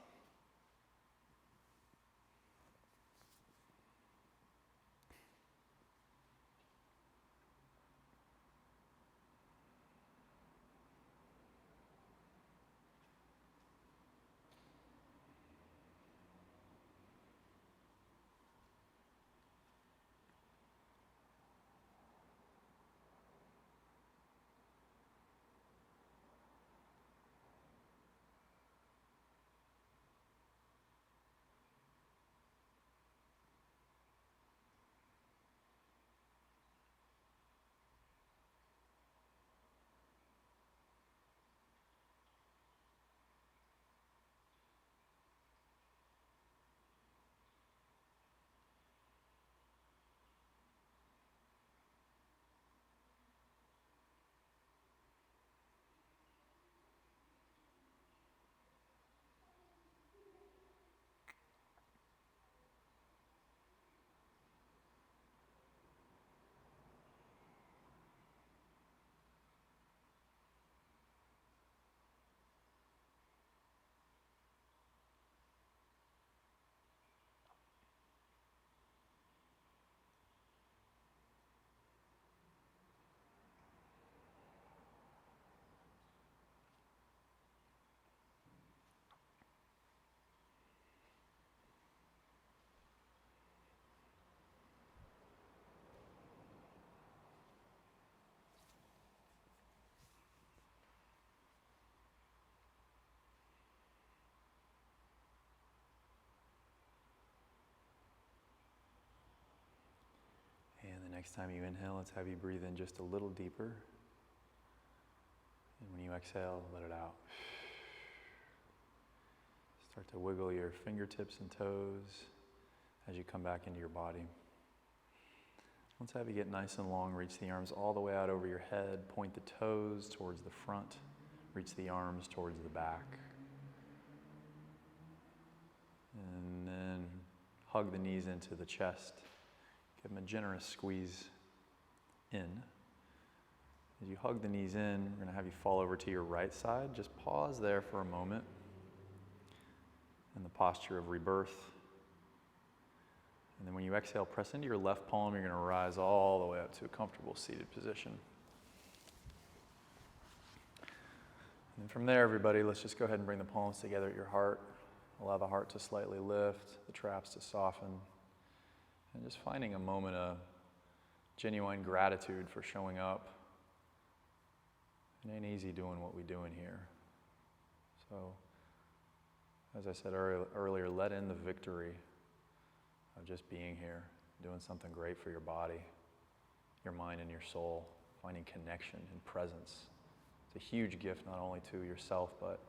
Next time you inhale, let's have you breathe in just a little deeper. And when you exhale, let it out. Start to wiggle your fingertips and toes as you come back into your body. Let's have you get nice and long. Reach the arms all the way out over your head. Point the toes towards the front. Reach the arms towards the back. And then hug the knees into the chest. Give them a generous squeeze in. As you hug the knees in, we're going to have you fall over to your right side. Just pause there for a moment in the posture of rebirth. And then when you exhale, press into your left palm. You're going to rise all the way up to a comfortable seated position. And from there, everybody, let's just go ahead and bring the palms together at your heart. Allow the heart to slightly lift, the traps to soften. And just finding a moment of genuine gratitude for showing up. It ain't easy doing what we do in here. So, as I said earlier, let in the victory of just being here, doing something great for your body, your mind, and your soul, finding connection and presence. It's a huge gift not only to yourself, but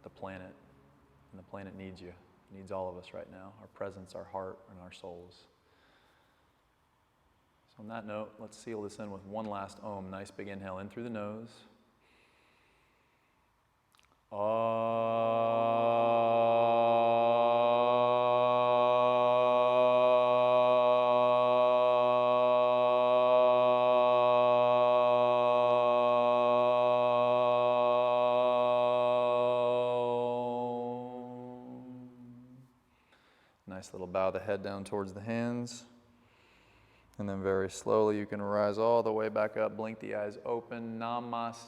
the planet. And the planet needs you. It needs all of us right now, our presence, our heart, and our souls. So on that note, let's seal this in with one last Om. Nice big inhale in through the nose. Nice little bow of the head down towards the hands. And then very slowly you can rise all the way back up, blink the eyes open, Namaste.